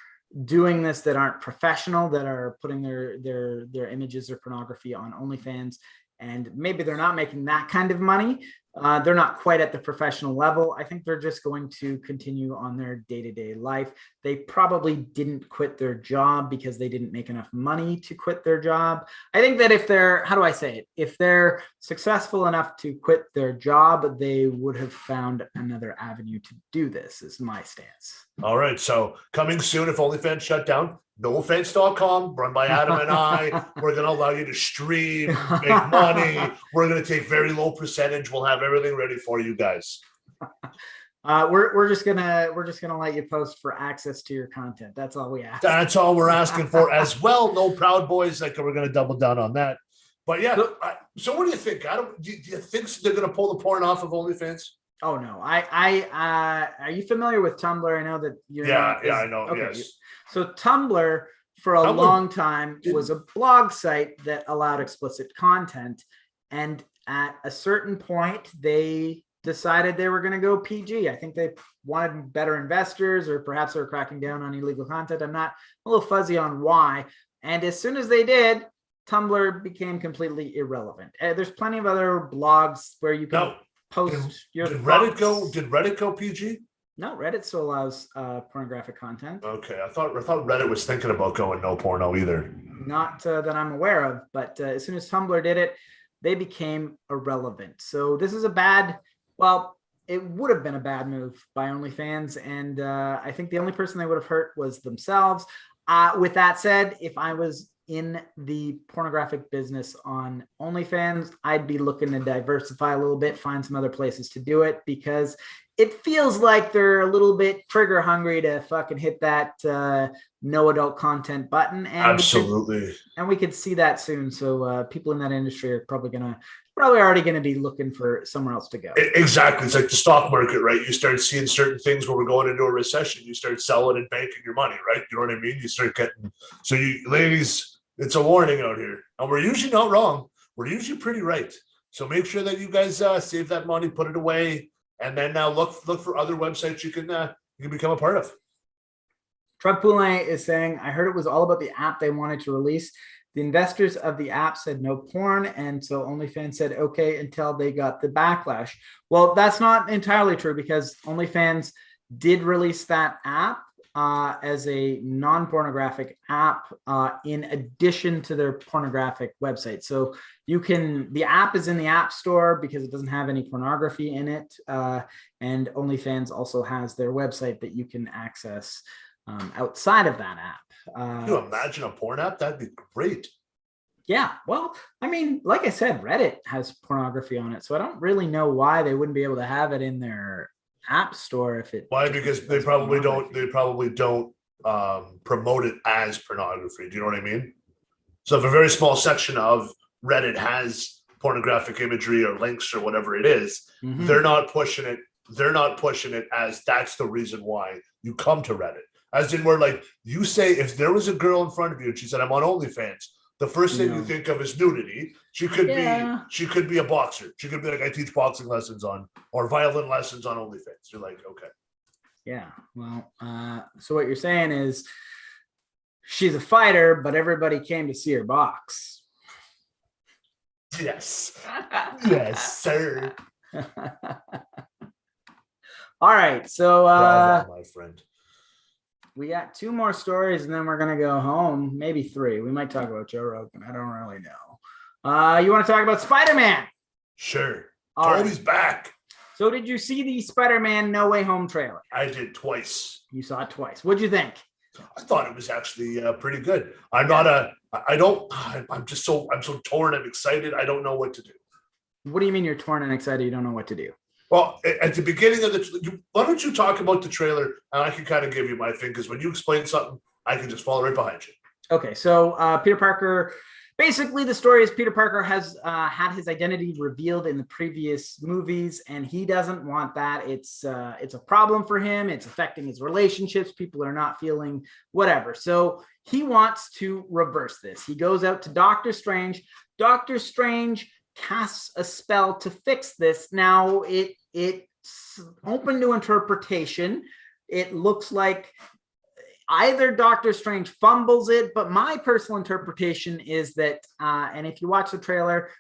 doing this that aren't professional, that are putting their images or pornography on OnlyFans, and maybe they're not making that kind of money. They're not quite at the professional level. I think they're just going to continue on their day-to-day life. They probably didn't quit their job because they didn't make enough money to quit their job. I think that if they're successful enough to quit their job, they would have found another avenue to do this, is my stance. All right. So coming soon, if OnlyFans shut down, NoOffense.com, run by Adam and I. We're going to allow you to stream, make money. We're going to take very low percentage. We'll have everything ready for you guys. We're just gonna let you post for access to your content. That's all we ask. That's all we're asking for as well. No Proud Boys. Like, we're going to double down on that. But yeah. So what do you think, Adam? Do you think they're going to pull the porn off of OnlyFans? Oh no. Are you familiar with Tumblr? I know that you're. Yeah, I know. Okay. Yes. So Tumblr for a long time was a blog site that allowed explicit content, and at a certain point they decided they were going to go PG. I think they wanted better investors, or perhaps they were cracking down on illegal content. I'm a little fuzzy on why. And as soon as they did, Tumblr became completely irrelevant. There's plenty of other blogs where you can post your thoughts. Did Reddit go PG? No, Reddit still allows pornographic content. Okay, I thought Reddit was thinking about going no porno either. Not that I'm aware of, but as soon as Tumblr did it, they became irrelevant. So this is it would have been a bad move by OnlyFans, and I think the only person they would have hurt was themselves. With that said, if I was in the pornographic business on OnlyFans, I'd be looking to diversify a little bit, find some other places to do it, because it feels like they're a little bit trigger hungry to fucking hit that no adult content button. And absolutely. We could see that soon. So people in that industry are probably already going to be looking for somewhere else to go. Exactly. It's like the stock market, right? You start seeing certain things where we're going into a recession. You start selling and banking your money, right? You know what I mean? You start getting, so you ladies, it's a warning out here. And we're usually not wrong. We're usually pretty right. So make sure that you guys save that money, put it away, and then now look for other websites you can become a part of. Truck Poulin is saying, I heard it was all about the app they wanted to release. The investors of the app said no porn, and so OnlyFans said okay until they got the backlash. Well, that's not entirely true, because OnlyFans did release that app as a non-pornographic app in addition to their pornographic website. So the app is in the App Store because it doesn't have any pornography in it. And OnlyFans also has their website that you can access outside of that app. Can you imagine a porn app? That'd be great. Yeah, well, I mean, like I said, Reddit has pornography on it, so I don't really know why they wouldn't be able to have it in their app store if it. Why? Because they probably don't. They probably don't promote it as pornography. Do you know what I mean? So if a very small section of Reddit has pornographic imagery or links or whatever it is, they're not pushing it. They're not pushing it as that's the reason why you come to Reddit. As in, where like you say, if there was a girl in front of you and she said, "I'm on OnlyFans," the first thing you think of is nudity. She could be a boxer. She could be like, I teach boxing lessons or violin lessons on OnlyFans. You're like, okay. Yeah. Well, so what you're saying is she's a fighter, but everybody came to see her box. Yes. Yes, sir. All right. So Bravo, my friend. We got 2 more stories and then we're going to go home. Maybe 3. We might talk about Joe Rogan. I don't really know. You want to talk about Spider-Man? Sure. Toby's back. So did you see the Spider-Man No Way Home trailer? I did twice. You saw it twice. What'd you think? I thought it was actually pretty good. I'm so torn. I'm excited. I don't know what to do. What do you mean you're torn and excited? You don't know what to do? Well, at the beginning of why don't you talk about the trailer and I can kind of give you my thing, because when you explain something, I can just follow right behind you. Okay, so Peter Parker, basically the story is Peter Parker has had his identity revealed in the previous movies, and he doesn't want that. It's a problem for him. It's affecting his relationships. People are not feeling whatever. So he wants to reverse this. He goes out to Doctor Strange. Doctor Strange casts a spell to fix this. Now it's open to interpretation. It looks like either Doctor Strange fumbles it, but my personal interpretation is that, and if you watch the trailer,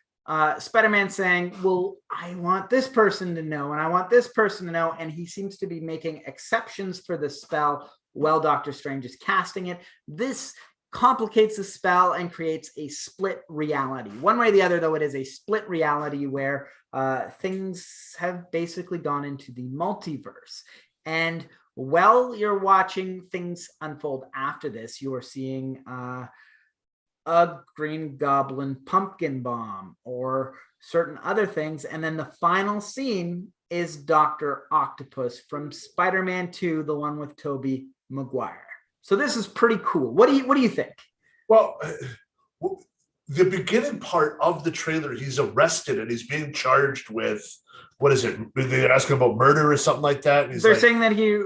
Spider-Man saying, well, I want this person to know, and I want this person to know, and he seems to be making exceptions for the spell while Doctor Strange is casting it. This complicates the spell and creates a split reality. One way or the other, though, it is a split reality where things have basically gone into the multiverse. And while you're watching things unfold after this, you are seeing a Green Goblin pumpkin bomb or certain other things. And then the final scene is Dr. Octopus from Spider-Man 2, the one with Tobey Maguire. So this is pretty cool. What do you think? Well, the beginning part of the trailer, he's arrested and he's being charged with, what is it? They're asking about murder or something like that. And they're saying that he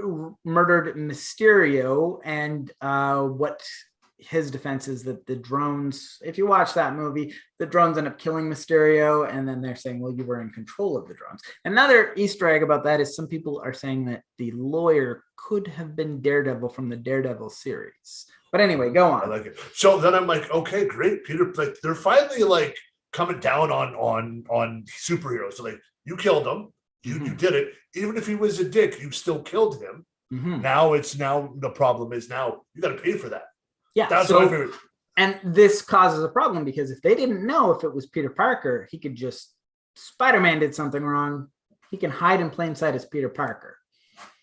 murdered Mysterio, and what his defense is that the drones, if you watch that movie, the drones end up killing Mysterio, and then they're saying, well, you were in control of the drones. Another Easter egg about that is some people are saying that the lawyer could have been Daredevil from the Daredevil series. But anyway, go on. I like it. So then I'm like, okay, great. Peter, like they're finally like coming down on superheroes. So like, you killed him. You did it. Even if he was a dick, you still killed him. Now the problem is now you got to pay for that. Yeah, that's my favorite. And this causes a problem because if they didn't know if it was Peter Parker, he could just, Spider-Man did something wrong. He can hide in plain sight as Peter Parker.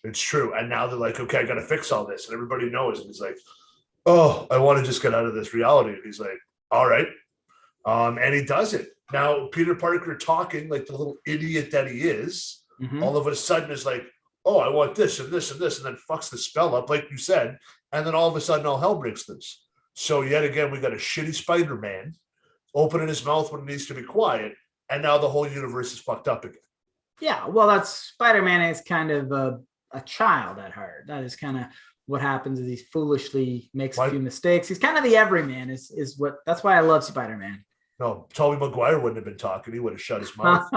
It's true. And now they're like, okay, I got to fix all this. And everybody knows. And he's like, oh, I want to just get out of this reality. And he's like, all right. And he does it. Now, Peter Parker talking like the little idiot that he is, all of a sudden is like, oh, I want this and this and this, and then fucks the spell up, like you said. And then all of a sudden, all hell breaks loose. So yet again, we got a shitty Spider-Man opening his mouth when it needs to be quiet. And now the whole universe is fucked up again. Yeah, well, that's Spider-Man is kind of a child at heart. That is kind of what happens is he foolishly makes a few mistakes. He's kind of the everyman is what, that's why I love Spider-Man. No, Tobey Maguire wouldn't have been talking. He would have shut his mouth.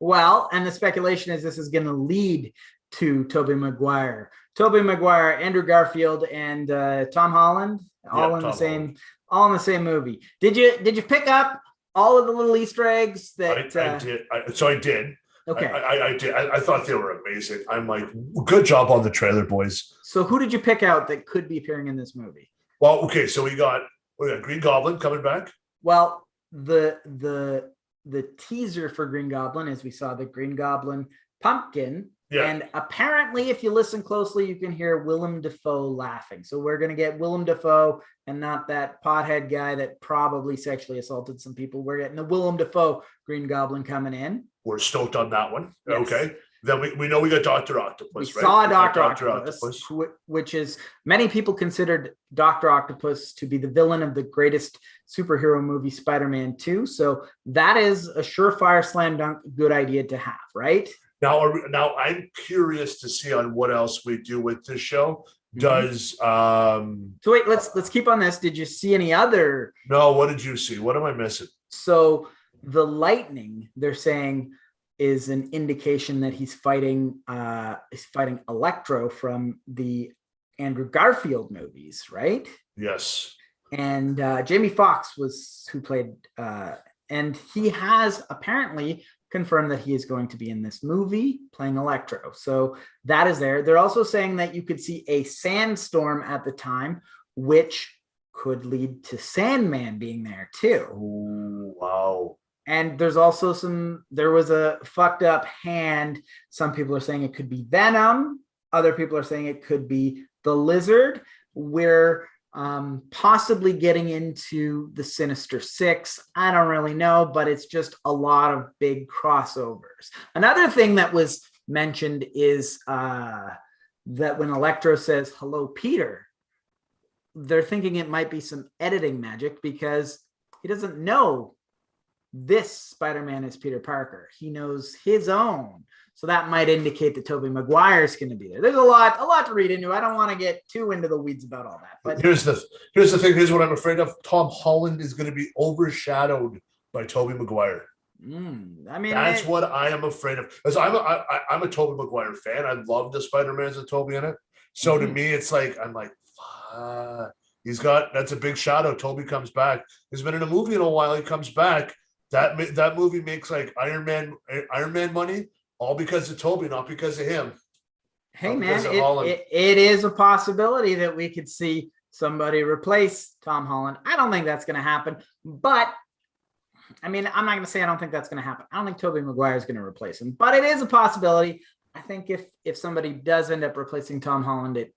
Well, and the speculation is this is going to lead to Tobey Maguire. Tobey Maguire, Andrew Garfield, and Tom Holland, all in the same movie. Did you pick up all of the little Easter eggs that I did. I did. Okay. I did. I thought they were amazing. I'm like, good job on the trailer, boys. So who did you pick out that could be appearing in this movie? Well, okay, so we got Green Goblin coming back. Well, the teaser for Green Goblin is we saw the Green Goblin pumpkin. Yeah. And apparently, if you listen closely, you can hear Willem Dafoe laughing. So we're going to get Willem Dafoe and not that pothead guy that probably sexually assaulted some people. We're getting the Willem Dafoe Green Goblin coming in. We're stoked on that one. Yes. Okay. Then we know we got Dr. Octopus, we saw Dr. Octopus, which is many people considered Dr. Octopus to be the villain of the greatest superhero movie, Spider-Man 2. So that is a surefire slam dunk good idea to have, right? Now I'm curious to see on what else we do with this show. Does so wait, let's keep on this. Did you see any other? No, what did you see? What am I missing? So the lightning, they're saying, is an indication that he's fighting Electro from the Andrew Garfield movies, right? Yes. And Jamie Foxx was who played and he has apparently confirmed that he is going to be in this movie playing Electro. So that is there. They're also saying that you could see a sandstorm at the time, which could lead to Sandman being there too. Ooh, wow. And there's also there was a fucked up hand. Some people are saying it could be Venom. Other people are saying it could be the Lizard. We're possibly getting into the Sinister Six. I don't really know, but it's just a lot of big crossovers. Another thing that was mentioned is that when Electro says, "Hello, Peter," they're thinking it might be some editing magic because he doesn't know this Spider-Man is Peter Parker. He knows his own. So that might indicate that Tobey Maguire is going to be there. There's a lot to read into. I don't want to get too into the weeds about all that. But here's the thing. Here's what I'm afraid of. Tom Holland is going to be overshadowed by Tobey Maguire. I mean, that's what I am afraid of. Because I'm a Tobey Maguire fan. I love the Spider-Mans with Tobey in it. So to me, it's like I'm like, that's a big shadow. Tobey comes back. He's been in a movie in a while. He comes back. That movie makes like Iron Man money. All because of Tobey, not because of him. Hey, man, it is a possibility that we could see somebody replace Tom Holland. I don't think that's going to happen. But, I mean, I'm not going to say I don't think that's going to happen. I don't think Tobey Maguire is going to replace him. But it is a possibility. I think if somebody does end up replacing Tom Holland, it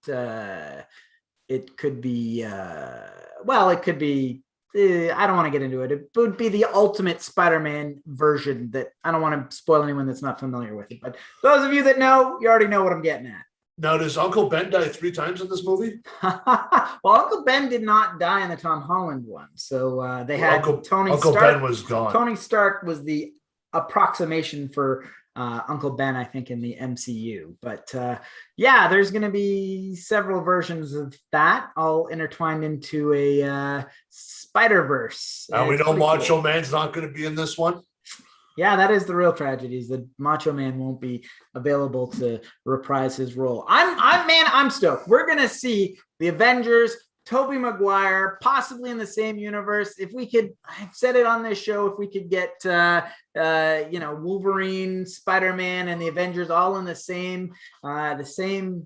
could be, it could be, I don't want to get into it. It would be the ultimate Spider-Man version that I don't want to spoil anyone that's not familiar with it. But those of you that know, you already know what I'm getting at. Now, does Uncle Ben die 3 times in this movie? Well, Uncle Ben did not die in the Tom Holland one. So they had Tony Stark. Uncle Ben was gone. Tony Stark was the approximation for Uncle Ben, I think, in the MCU. But there's going to be several versions of that all intertwined into a Spider-Verse. And we know Macho Man's not going to be in this one. Yeah, that is the real tragedy, is that Macho Man won't be available to reprise his role. I'm stoked. We're going to see the Avengers, Tobey Maguire, possibly in the same universe. If we could, I've said it on this show, if we could get, Wolverine, Spider-Man, and the Avengers all in the same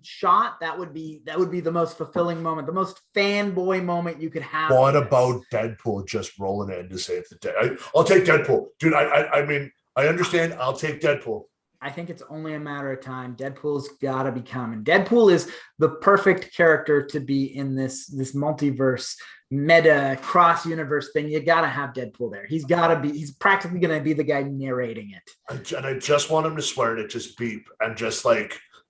shot, that would be the most fulfilling moment, the most fanboy moment you could have. What about Deadpool just rolling in to save the day? I'll take Deadpool, dude. I mean, I understand. I'll take Deadpool. I think it's only a matter of time. Deadpool's got to be coming. Deadpool is the perfect character to be in this multiverse, meta, cross-universe thing. You got to have Deadpool there. He's practically going to be the guy narrating it. And I just want him to swear and it just beep. And just go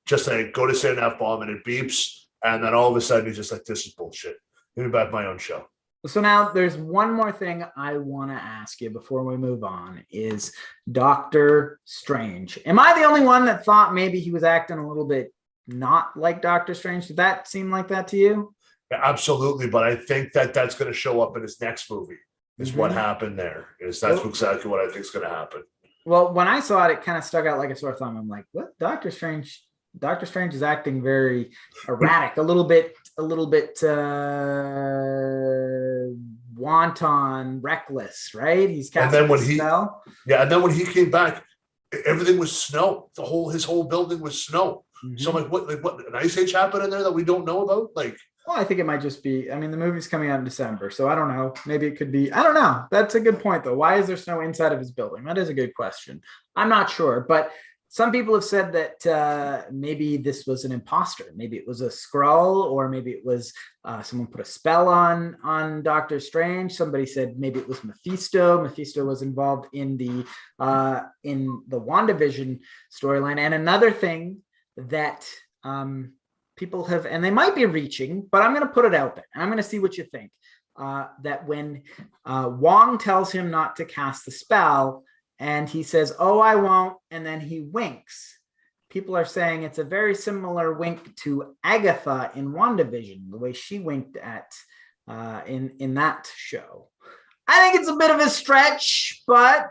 to say an F-bomb and it beeps. And then all of a sudden he's just like, this is bullshit. Give me back my own show. So now there's one more thing I want to ask you before we move on is Doctor Strange. Am I the only one that thought maybe he was acting a little bit not like Doctor Strange? Did that seem like that to you? Yeah, absolutely. But I think that's going to show up in his next movie is what happened there. That's exactly what I think is going to happen. Well, when I saw it, it kind of stuck out like a sore thumb. I'm like, what? Doctor Strange is acting very erratic, a little bit wanton, reckless, right? He's kind of and then when he came back, everything was snow. His whole building was snow. So I'm like, what an ice age happened in there that we don't know about? Like, well, I think it might just be, I mean, the movie's coming out in December, so I don't know. Maybe it could be, I don't know. That's a good point, though. Why is there snow inside of his building? That is a good question. I'm not sure, but some people have said that maybe this was an imposter. Maybe it was a Skrull, or maybe it was someone put a spell on Doctor Strange. Somebody said maybe it was Mephisto. Mephisto was involved in the WandaVision storyline. And another thing that people have, and they might be reaching, but I'm going to put it out there, and I'm going to see what you think. That when Wong tells him not to cast the spell, and he says, "Oh, I won't," and then he winks, people are saying it's a very similar wink to Agatha in WandaVision, the way she winked at in that show. I think it's a bit of a stretch, but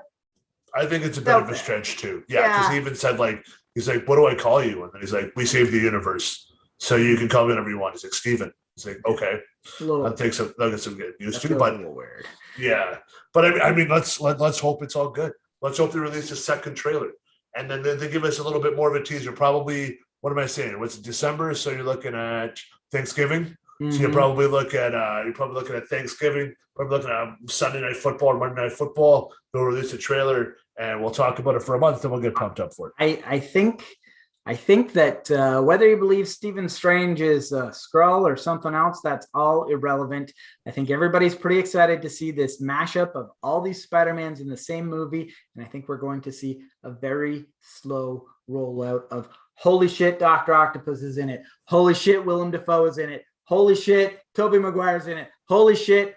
I think it's a bit of a stretch too. Yeah, because he even said, like, he's like, "What do I call you?" And then he's like, "We saved the universe, so you can call me whatever you want." He's like, "Steven." He's like, "Okay." I'll get some getting used to, but a little weird. Yeah, but I mean, let's hope it's all good. Let's hope they release a second trailer, and then they give us a little bit more of a teaser. Probably, what am I saying? What's it, December? So you're looking at Thanksgiving. So you're probably looking at Thanksgiving. Probably looking at Sunday Night Football or Monday Night Football. They'll release a trailer, and we'll talk about it for a month, and we'll get pumped up for it. I think that whether you believe Stephen Strange is a Skrull or something else, that's all irrelevant. I think everybody's pretty excited to see this mashup of all these Spider-Mans in the same movie. And I think we're going to see a very slow rollout of, holy shit, Dr. Octopus is in it. Holy shit, Willem Dafoe is in it. Holy shit, Tobey Maguire's in it. Holy shit,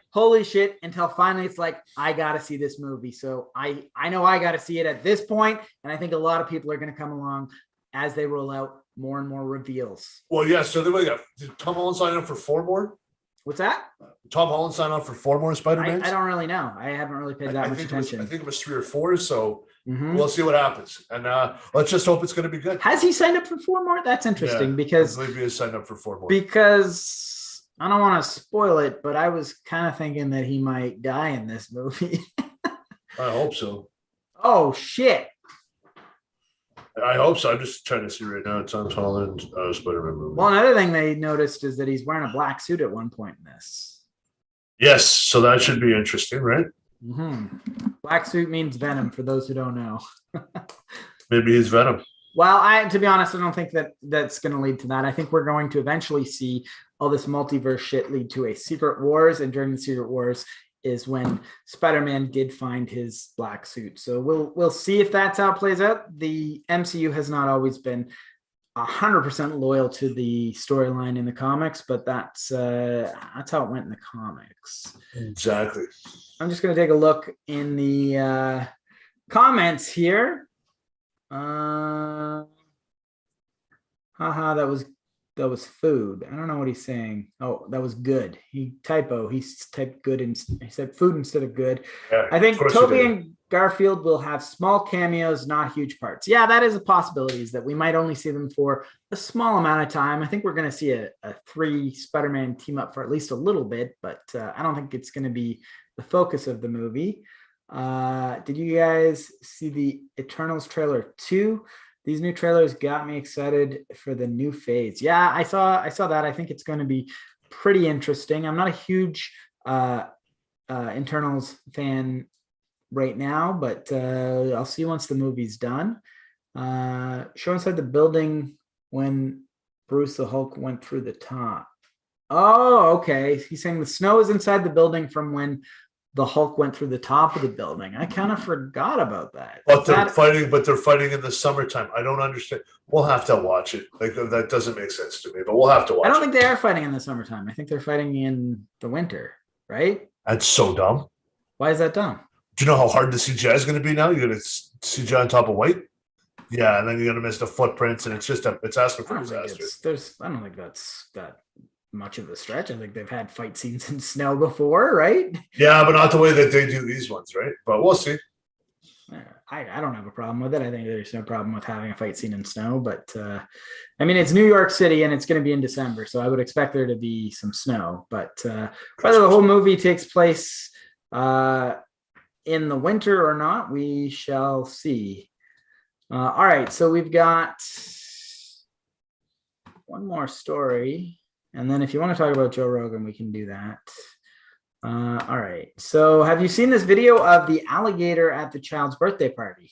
until finally it's like, I got to see this movie. So I know I got to see it at this point, and I think a lot of people are going to come along as they roll out more and more reveals. Well, yeah, so then we got, did Tom Holland sign up for 4 more? What's that? Tom Holland signed up for 4 more Spider-Mans? I don't really know. I haven't really paid that much attention. I think it was 3 or 4, so we'll see what happens. And let's just hope it's going to be good. Has he signed up for 4 more? That's interesting, because I believe he has signed up for 4 more. Because I don't want to spoil it, but I was kind of thinking that he might die in this movie. I hope so. Oh, shit. I hope so. I'm just trying to see right now. It's on Holland Spider-Man movie. Well, another thing they noticed is that he's wearing a black suit at one point in this. Yes, so that should be interesting, right? Black suit means Venom, for those who don't know. Maybe he's Venom. Well, to be honest, I don't think that's going to lead to that. I think we're going to eventually see all this multiverse shit lead to a Secret Wars, and during the Secret Wars is when Spider-Man did find his black suit. So we'll see if that's how it plays out. The MCU has not always been 100% loyal to the storyline in the comics, but that's how it went in the comics. Exactly. I'm just going to take a look in the comments here. That was food. I don't know what he's saying. Oh, that was good. He typed good and he said food instead of good. Yeah, I think Tobey and Garfield will have small cameos, not huge parts. Yeah, that is a possibility, is that we might only see them for a small amount of time. I think we're going to see a 3 Spider-Man team up for at least a little bit, but I don't think it's going to be the focus of the movie. Did you guys see the Eternals trailer 2? These new trailers got me excited for the new phase. Yeah, I saw that. I think it's going to be pretty interesting. I'm not a huge Eternals fan right now, but I'll see once the movie's done. Show inside the building when Bruce the Hulk went through the top. Oh, okay. He's saying the snow is inside the building from when the Hulk went through the top of the building. I kind of forgot about that. But they're fighting in the summertime. I don't understand. We'll have to watch it. Like, that doesn't make sense to me, but we'll have to watch it. I don't think they are fighting in the summertime. I think they're fighting in the winter, right? That's so dumb. Why is that dumb? Do you know how hard the CGI is going to be now? You're going to CGI on top of white? Yeah, and then you're going to miss the footprints, and it's asking for disaster. I don't think that's that much of a stretch. I think they've had fight scenes in snow before, right? Yeah, but not the way that they do these ones, right? But we'll see. I don't have a problem with it. I think there's no problem with having a fight scene in snow, but I mean, it's New York City and it's going to be in December, so I would expect there to be some snow. But whether the whole movie takes place in the winter or not, we shall see. All right, so we've got one more story, and then if you want to talk about Joe Rogan, we can do that. All right, so have you seen this video of the alligator at the child's birthday party?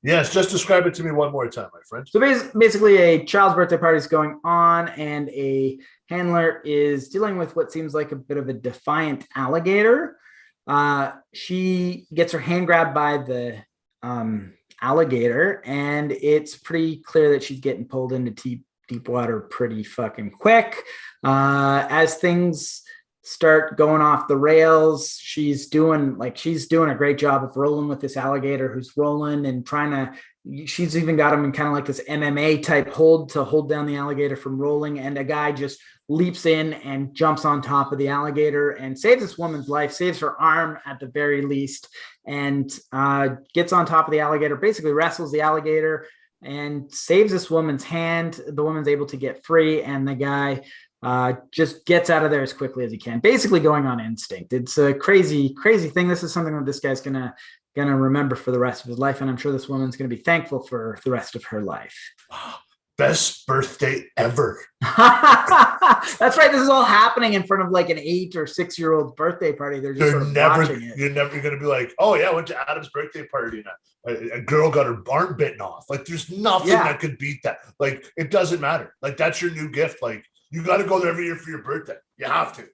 Yes, just describe it to me one more time, my friend. So basically, a child's birthday party is going on, and a handler is dealing with what seems like a bit of a defiant alligator. She gets her hand grabbed by the alligator, and it's pretty clear that she's getting pulled into deep water pretty fucking quick. As things start going off the rails, she's doing a great job of rolling with this alligator who's rolling and trying to, she's even got him in kind of like this MMA type hold to hold down the alligator from rolling, and a guy just leaps in and jumps on top of the alligator and saves this woman's life, saves her arm at the very least, and gets on top of the alligator, basically wrestles the alligator and saves this woman's hand. The woman's able to get free, and the guy just gets out of there as quickly as he can, basically going on instinct. It's a crazy thing. This is something that this guy's gonna remember for the rest of his life, and I'm sure this woman's gonna be thankful for the rest of her life. Best birthday ever. That's right. This is all happening in front of like an 8 or 6-year-old birthday party. They're just sort of watching it. You're never going to be like, oh yeah, I went to Adam's birthday party and a girl got her arm bitten off. Like there's nothing that could beat that. Like it doesn't matter. Like that's your new gift. Like you got to go there every year for your birthday. You have to.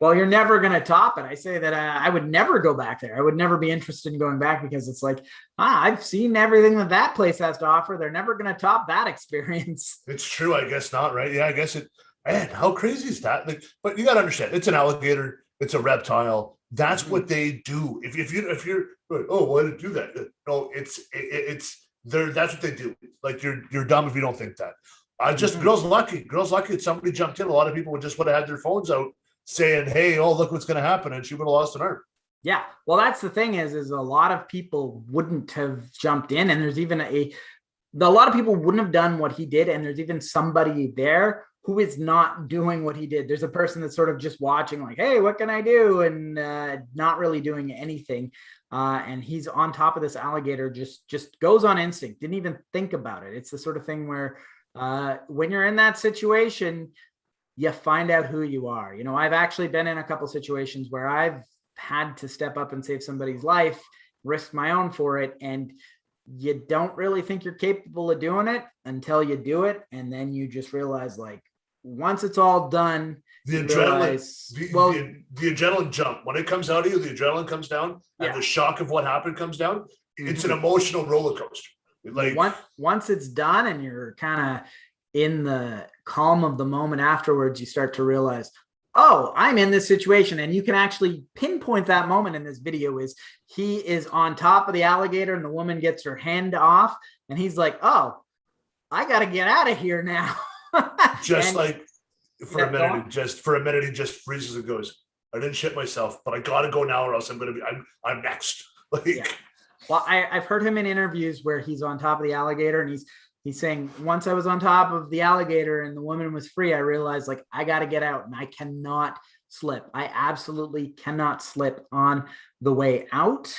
Well, you're never going to top it. I say that I would never go back there. I would never be interested in going back because it's like, I've seen everything that place has to offer. They're never going to top that experience. It's true. I guess not, right? Yeah, I guess it. Man, how crazy is that? Like, but you got to understand, it's an alligator. It's a reptile. That's what they do. If you're oh, why did it do that? No, it's there. That's what they do. Like you're dumb if you don't think that. Girls lucky that somebody jumped in. A lot of people would have had their phones out saying, hey, oh, look what's going to happen. And she would have lost an arm. Yeah. Well, that's the thing is a lot of people wouldn't have jumped in. And there's even a lot of people wouldn't have done what he did. And there's even somebody there who is not doing what he did. There's a person that's sort of just watching like, hey, what can I do? And not really doing anything. And he's on top of this alligator, just goes on instinct. Didn't even think about it. It's the sort of thing where when you're in that situation, you find out who you are. You know, I've actually been in a couple situations where I've had to step up and save somebody's life, risk my own for it. And you don't really think you're capable of doing it until you do it. And then you just realize, like, once it's all done, the adrenaline jump, when it comes out of you, the adrenaline comes down and the shock of what happened comes down. It's an emotional roller coaster. Like once it's done and you're kind of in the calm of the moment afterwards, you start to realize, oh, I'm in this situation. And you can actually pinpoint that moment in this video. Is he is on top of the alligator and the woman gets her hand off and he's like, oh, I got to get out of here now. For a minute, he just freezes and goes, I didn't shit myself, but I got to go now or else I'm next. Well, I've heard him in interviews where he's on top of the alligator and he's saying, once I was on top of the alligator and the woman was free, I realized, like, I got to get out and I cannot slip. I absolutely cannot slip on the way out.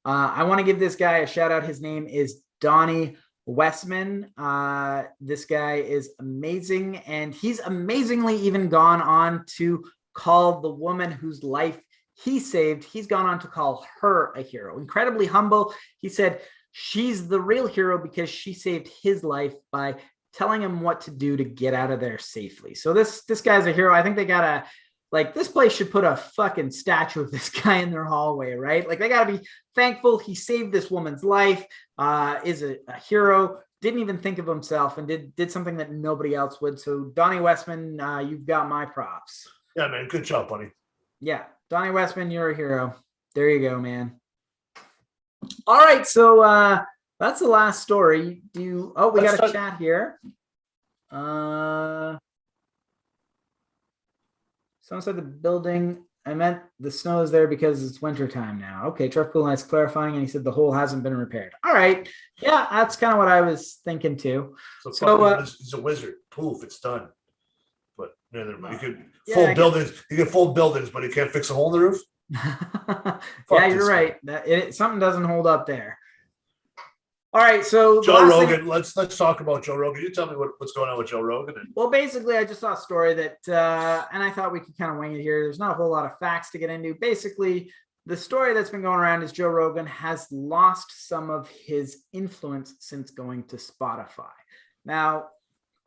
I want to give this guy a shout out. His name is Donnie Westman. This guy is amazing. And he's amazingly even gone on to call the woman whose life he saved, he's gone on to call her a hero. Incredibly humble. He said, she's the real hero because she saved his life by telling him what to do to get out of there safely. So this guy's a hero. I think they gotta, like, this place should put a fucking statue of this guy in their hallway, right? Like, they gotta be thankful he saved this woman's life, is a hero, didn't even think of himself and did something that nobody else would. So Donnie Westman, you've got my props. Yeah, man. Good job, buddy. Yeah. Donnie Westman, you're a hero. There you go, man. All right, so that's the last story. We got a chat here. Someone said the building. I meant the snow is there because it's wintertime now. Okay, Tropical Night's clarifying, and he said the hole hasn't been repaired. All right. Yeah, that's kind of what I was thinking too. So he's a wizard. Poof, it's done. But neither you could fold buildings. You can fold buildings, but you can't fix a hole in the roof. Yeah, you're right. Something doesn't hold up there. All right, so Joe Rogan. Let's talk about Joe Rogan. You tell me what's going on with Joe Rogan. Well, basically, I just saw a story that, and I thought we could kind of wing it here. There's not a whole lot of facts to get into. Basically, the story that's been going around is Joe Rogan has lost some of his influence since going to Spotify. Now,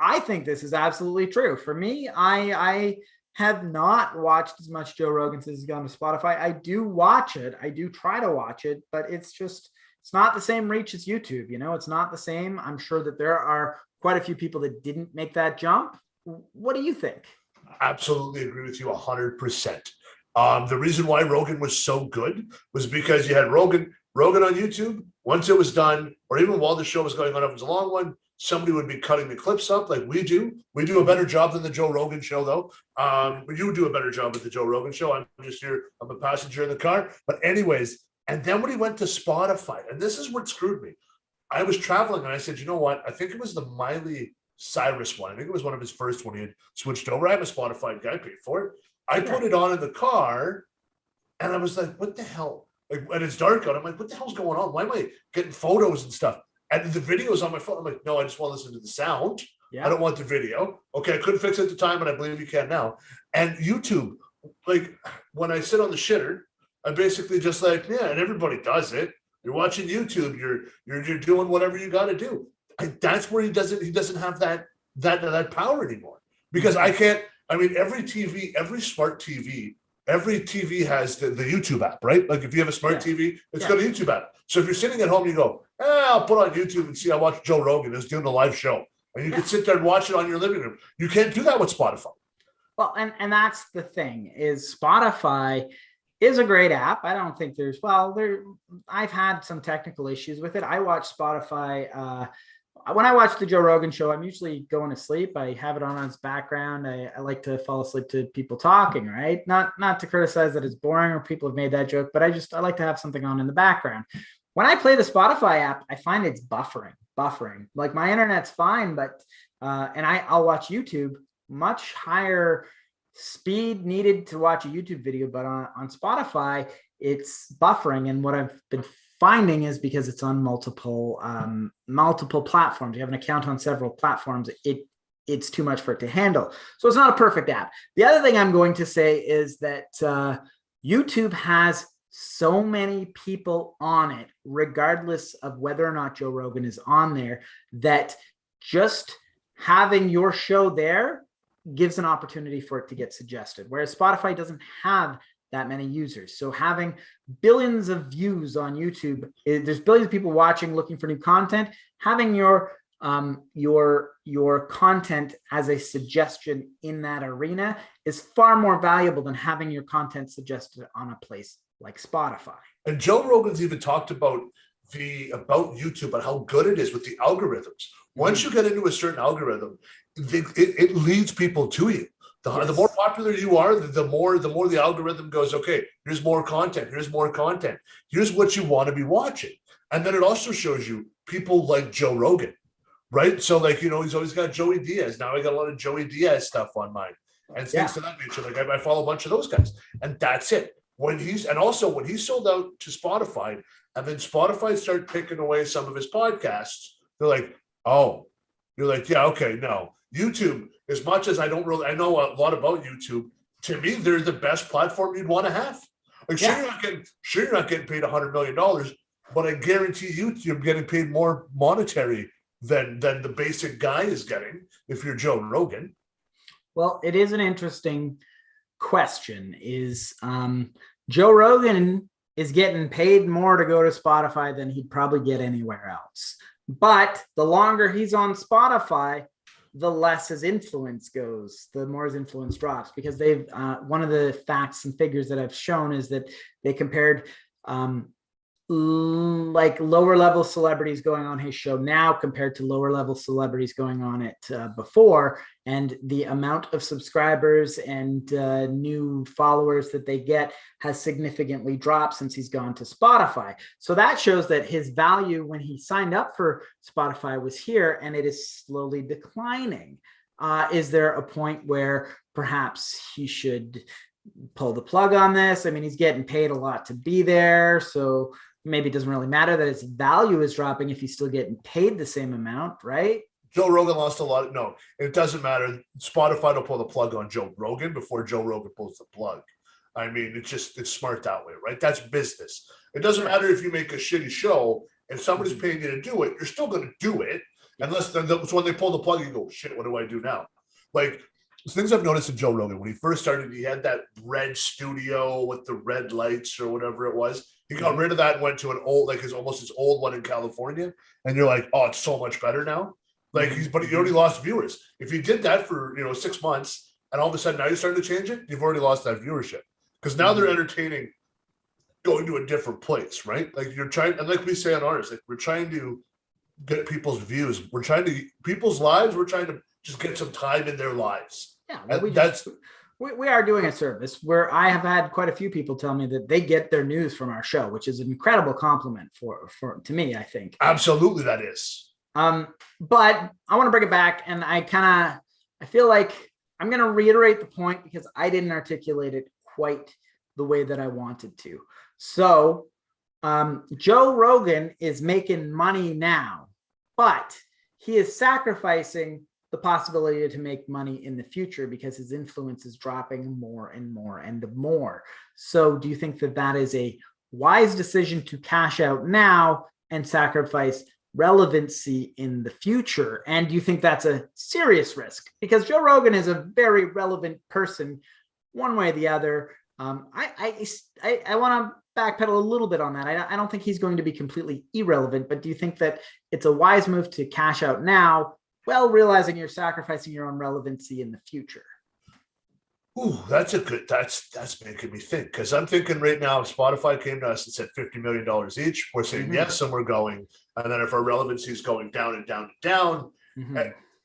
I think this is absolutely true. For me, I have not watched as much Joe Rogan since he's gone to Spotify. I do watch it. I do try to watch it, but it's not the same reach as YouTube. It's not the same. I'm sure that there are quite a few people that didn't make that jump. What do you think? Absolutely agree with you 100%. The reason why Rogan was so good was because you had Rogan on YouTube. Once it was done, or even while the show was going on, if it was a long one, somebody would be cutting the clips up like we do. We do a better job than the Joe Rogan show, though. But you do a better job with the Joe Rogan show. I'm just here. I'm a passenger in the car. But anyways, and then when he went to Spotify, and this is what screwed me. I was traveling and I said, you know what? I think it was the Miley Cyrus one. I think it was one of his first when he had switched over. I'm a Spotify guy, paid for it. I put it on in the car and I was like, what the hell? Like, and it's dark out. I'm like, what the hell's going on? Why am I getting photos and stuff? And the video's on my phone. I'm like, no, I just want to listen to the sound. Yeah. I don't want the video. Okay, I couldn't fix it at the time, and I believe you can now. And YouTube, like when I sit on the shitter, I basically just like, yeah, and everybody does it. You're watching YouTube. You're doing whatever you got to do. That's where he doesn't have that power anymore, because I can't. I mean, every TV, every smart TV, every TV has the YouTube app, right? Like if you have a smart TV, it's got a YouTube app. So if you're sitting at home, you go, I'll put on YouTube and see. I watch Joe Rogan is doing a live show, and you can sit there and watch it on your living room. You can't do that with Spotify. Well, and that's the thing is Spotify is a great app. I don't think I've had some technical issues with it. I watch Spotify. When I watch the Joe Rogan show, I'm usually going to sleep. I have it on its background. I like to fall asleep to people talking, right? Not to criticize that it's boring or people have made that joke, but I like to have something on in the background. When I play the Spotify app, I find it's buffering. Like my internet's fine, but I'll watch YouTube, much higher speed needed to watch a YouTube video, but on Spotify, it's buffering. And what I've been finding is because it's on multiple platforms. You have an account on several platforms. It's too much for it to handle. So it's not a perfect app. The other thing I'm going to say is that YouTube has so many people on it, regardless of whether or not Joe Rogan is on there, that just having your show there gives an opportunity for it to get suggested. Whereas Spotify doesn't have that many users. So having billions of views on YouTube, there's billions of people watching, looking for new content. Having your content as a suggestion in that arena is far more valuable than having your content suggested on a place like Spotify. And Joe Rogan's even talked about YouTube and how good it is with the algorithms. Once you get into a certain algorithm, it leads people to you. The more popular you are, the more the algorithm goes, okay, here's more content. Here's what you want to be watching. And then it also shows you people like Joe Rogan, right? So like, he's always got Joey Diaz. Now I got a lot of Joey Diaz stuff on mine and things to that nature. Like I follow a bunch of those guys, and that's it. When he sold out to Spotify, and then Spotify started picking away some of his podcasts, they're like, oh, you're like, yeah, okay, no. YouTube, as much as I know a lot about YouTube, to me, they're the best platform you'd want to have. Like, sure, you're not getting paid $100 million, but I guarantee you're getting paid more monetary than the basic guy is getting if you're Joe Rogan. Well, it is an interesting question. Is Joe Rogan is getting paid more to go to Spotify than he'd probably get anywhere else. But the longer he's on Spotify, the less his influence goes, the more his influence drops, because they've one of the facts and figures that I've shown is that they compared like lower level celebrities going on his show now compared to lower level celebrities going on it before, and the amount of subscribers and new followers that they get has significantly dropped since he's gone to Spotify. So that shows that his value when he signed up for Spotify was here, and it is slowly declining. Is there a point where perhaps he should pull the plug on this? I mean, he's getting paid a lot to be there, so maybe it doesn't really matter that its value is dropping if he's still getting paid the same amount, right? Joe Rogan lost a lot. No, it doesn't matter. Spotify will pull the plug on Joe Rogan before Joe Rogan pulls the plug. I mean, it's smart that way, right? That's business. It doesn't matter if you make a shitty show. If somebody's paying you to do it, you're still going to do it. Unless when they pull the plug, you go, shit, what do I do now? Like, things I've noticed in Joe Rogan, when he first started, he had that red studio with the red lights or whatever it was. He got rid of that and went to an old, like his old one in California. And you're like, oh, it's so much better now. Like but he already lost viewers. If you did that for 6 months and all of a sudden now you're starting to change it, you've already lost that viewership. Because now they're entertaining going to a different place, right? Like you're trying, and like we say on ours, like we're trying to get people's views. We're trying to people's lives. We're trying to just get some time in their lives. Yeah, well, we are doing a service where I have had quite a few people tell me that they get their news from our show, which is an incredible compliment for to me, I think. Absolutely, that is. But I want to bring it back, and I feel like I'm going to reiterate the point because I didn't articulate it quite the way that I wanted to. So Joe Rogan is making money now, but he is sacrificing the possibility to make money in the future because his influence is dropping more and more and more. So do you think that that is a wise decision to cash out now and sacrifice relevancy in the future? And do you think that's a serious risk? Because Joe Rogan is a very relevant person one way or the other. I want to backpedal a little bit on that. I don't think he's going to be completely irrelevant, but do you think that it's a wise move to cash out now, well, realizing you're sacrificing your own relevancy in the future? Ooh, that's making me think, because I'm thinking right now, if Spotify came to us and said $50 million each, we're saying yes, and we're going. And then if our relevancy is going down and down and down,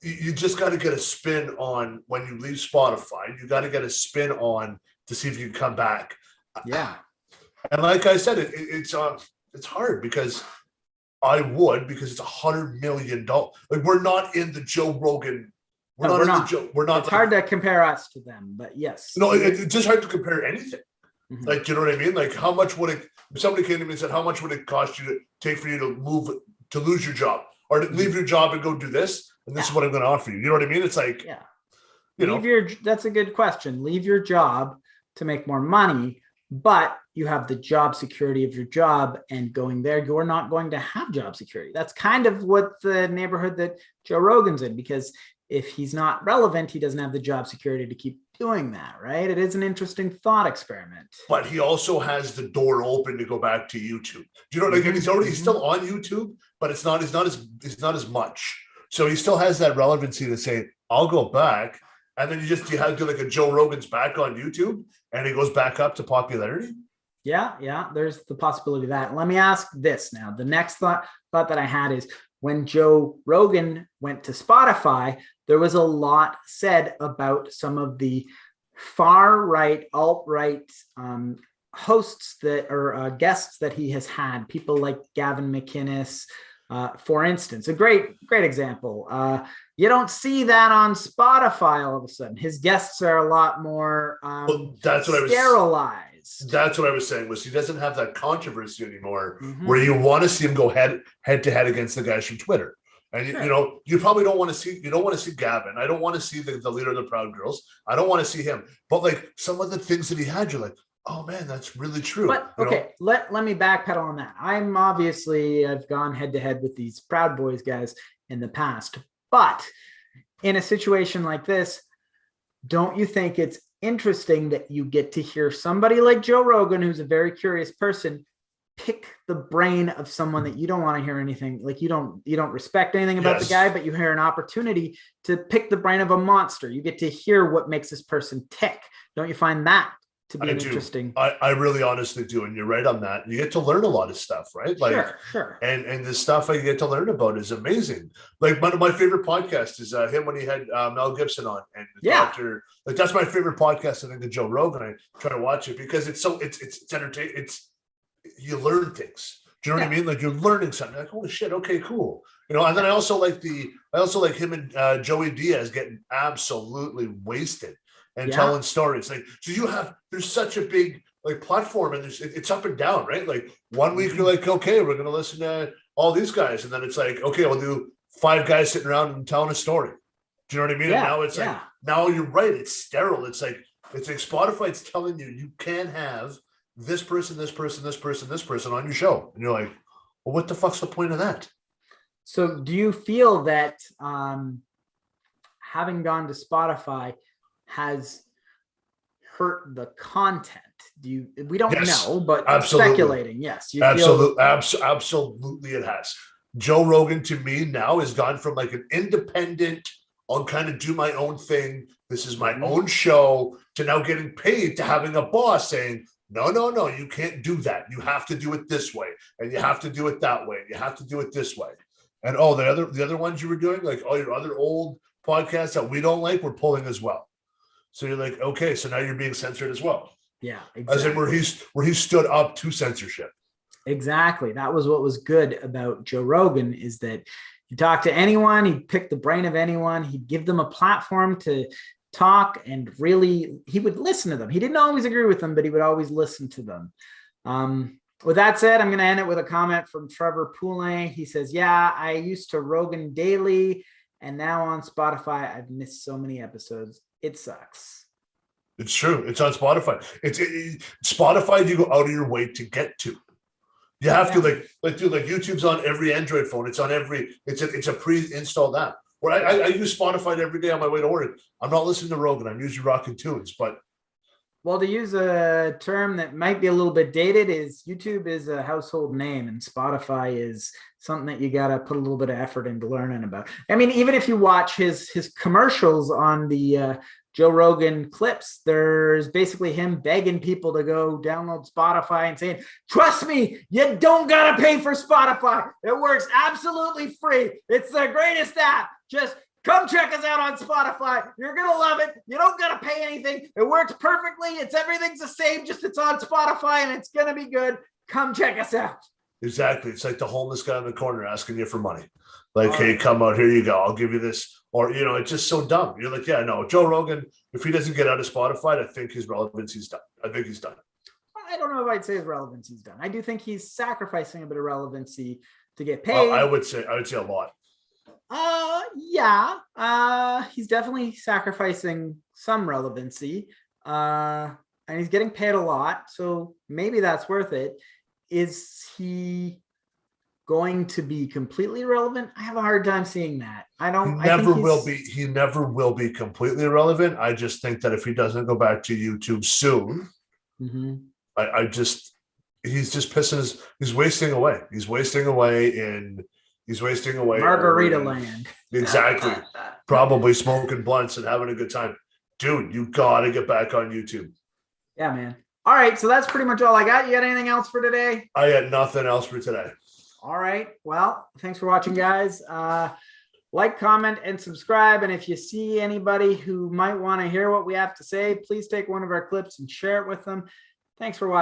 you just got to get a spin on when you leave Spotify. You got to get a spin on to see if you can come back. Yeah. And like I said, it's hard because because it's $100 million. Like we're not in the Joe Rogan. We're not. It's hard to compare us to them, but yes. No, it's just hard to compare anything. Like, you know what I mean? Like, how much would it? If somebody came to me and said, "How much would it cost you to lose your job or to leave your job and go do this?" And this is what I'm going to offer you. You know what I mean? It's like, that's a good question. Leave your job to make more money, but you have the job security of your job, and going there, you're not going to have job security. That's kind of what the neighborhood that Joe Rogan's in, because if he's not relevant, he doesn't have the job security to keep doing that, right? It is an interesting thought experiment. But he also has the door open to go back to YouTube. Do you know? Like, he's still on YouTube, but it's not as much. So he still has that relevancy to say, "I'll go back," and then you have to like a Joe Rogan's back on YouTube, and he goes back up to popularity. Yeah, there's the possibility of that. Let me ask this now. The next thought that I had is, when Joe Rogan went to Spotify, there was a lot said about some of the far-right, alt-right hosts guests that he has had, people like Gavin McInnes, for instance. A great example. You don't see that on Spotify all of a sudden. His guests are a lot more sterilized. That's what I was saying, was he doesn't have that controversy anymore where you want to see him go head to head against the guys from Twitter. And you probably don't want to see Gavin. I don't want to see the leader of the Proud Girls. I don't want to see him. But like some of the things that he had, you're like, oh man, that's really true. But okay, let me backpedal on that. I've gone head to head with these Proud Boys guys in the past. But in a situation like this, don't you think it's interesting that you get to hear somebody like Joe Rogan, who's a very curious person, pick the brain of someone that you don't want to hear anything, like you don't respect anything about the guy, but you hear an opportunity to pick the brain of a monster. You get to hear what makes this person tick. Don't you find that to be interesting? I really honestly do. And you're right on that. You get to learn a lot of stuff, right? Like, sure. And the stuff I get to learn about is amazing. Like one of my favorite podcasts is him when he had Mel Gibson on, and the doctor. Like that's my favorite podcast. I think of Joe Rogan. I try to watch it because it's entertaining. You learn things. Do you know what I mean? Like you're learning something. Like, holy shit, okay, cool. And then I also like him and Joey Diaz getting absolutely wasted and telling stories. Like, so there's such a big like platform, and it's up and down, right? Like one week you're like, okay, we're gonna listen to all these guys, and then it's like, okay, we'll do 5 guys sitting around and telling a story. Do you know what I mean? And now it's like, now you're right, it's sterile. It's like Spotify's telling you can have this person, this person, this person, this person on your show, and you're like, well, what the fuck's the point of that? So do you feel that having gone to Spotify has hurt the content? We don't know, but speculating. Yes, absolutely it has. Joe Rogan to me now has gone from like an independent, I'll kind of do my own thing, this is my own show, to now getting paid, to having a boss saying, no, you can't do that. You have to do it this way, and you have to do it that way, and you have to do it this way. And the other ones you were doing, like all your other old podcasts that we don't like, we're pulling as well. So you're like, okay, so now you're being censored as well. Yeah, exactly. As in where he stood up to censorship. Exactly. That was what was good about Joe Rogan, is that he talked to anyone, he'd pick the brain of anyone, he'd give them a platform to talk, and really he would listen to them. He didn't always agree with them, but he would always listen to them. With that said, I'm going to end it with a comment from Trevor Poulin. He says, yeah, I used to Rogan daily, and now on Spotify, I've missed so many episodes. It sucks. It's true. It's on Spotify. Spotify, you go out of your way to get to. You have to like YouTube's on every Android phone. It's on every, it's a pre-installed app. Where I use Spotify every day on my way to work. I'm not listening to Rogan. I'm usually rocking tunes, but. Well, to use a term that might be a little bit dated, is YouTube is a household name, and Spotify is something that you got to put a little bit of effort into learning about. I mean, even if you watch his commercials on the Joe Rogan clips, there's basically him begging people to go download Spotify and saying, trust me, you don't got to pay for Spotify. It works absolutely free. It's the greatest app. Just come check us out on Spotify. You're going to love it. You don't got to pay anything. It works perfectly. Everything's the same, just it's on Spotify and it's going to be good. Come check us out. Exactly. It's like the homeless guy in the corner asking you for money. Like, hey, come out, here you go. I'll give you this. Or, it's just so dumb. You're like, yeah, no, Joe Rogan, if he doesn't get out of Spotify, I think his relevancy's done. I think he's done. I don't know if I'd say his relevancy's done. I do think he's sacrificing a bit of relevancy to get paid. I would say a lot. Yeah. He's definitely sacrificing some relevancy. And he's getting paid a lot. So maybe that's worth it. Is he going to be completely irrelevant? I have a hard time seeing that. He never will be completely irrelevant. I just think that if he doesn't go back to YouTube soon, he's just pissing he's wasting away. He's wasting away Margarita land. Exactly. Probably smoking blunts and having a good time. Dude, you gotta get back on YouTube. Yeah, man. All right, so that's pretty much all I got. You got anything else for today? I got nothing else for today. All right. Well, thanks for watching, guys. Like, comment, and subscribe. And if you see anybody who might want to hear what we have to say, please take one of our clips and share it with them. Thanks for watching.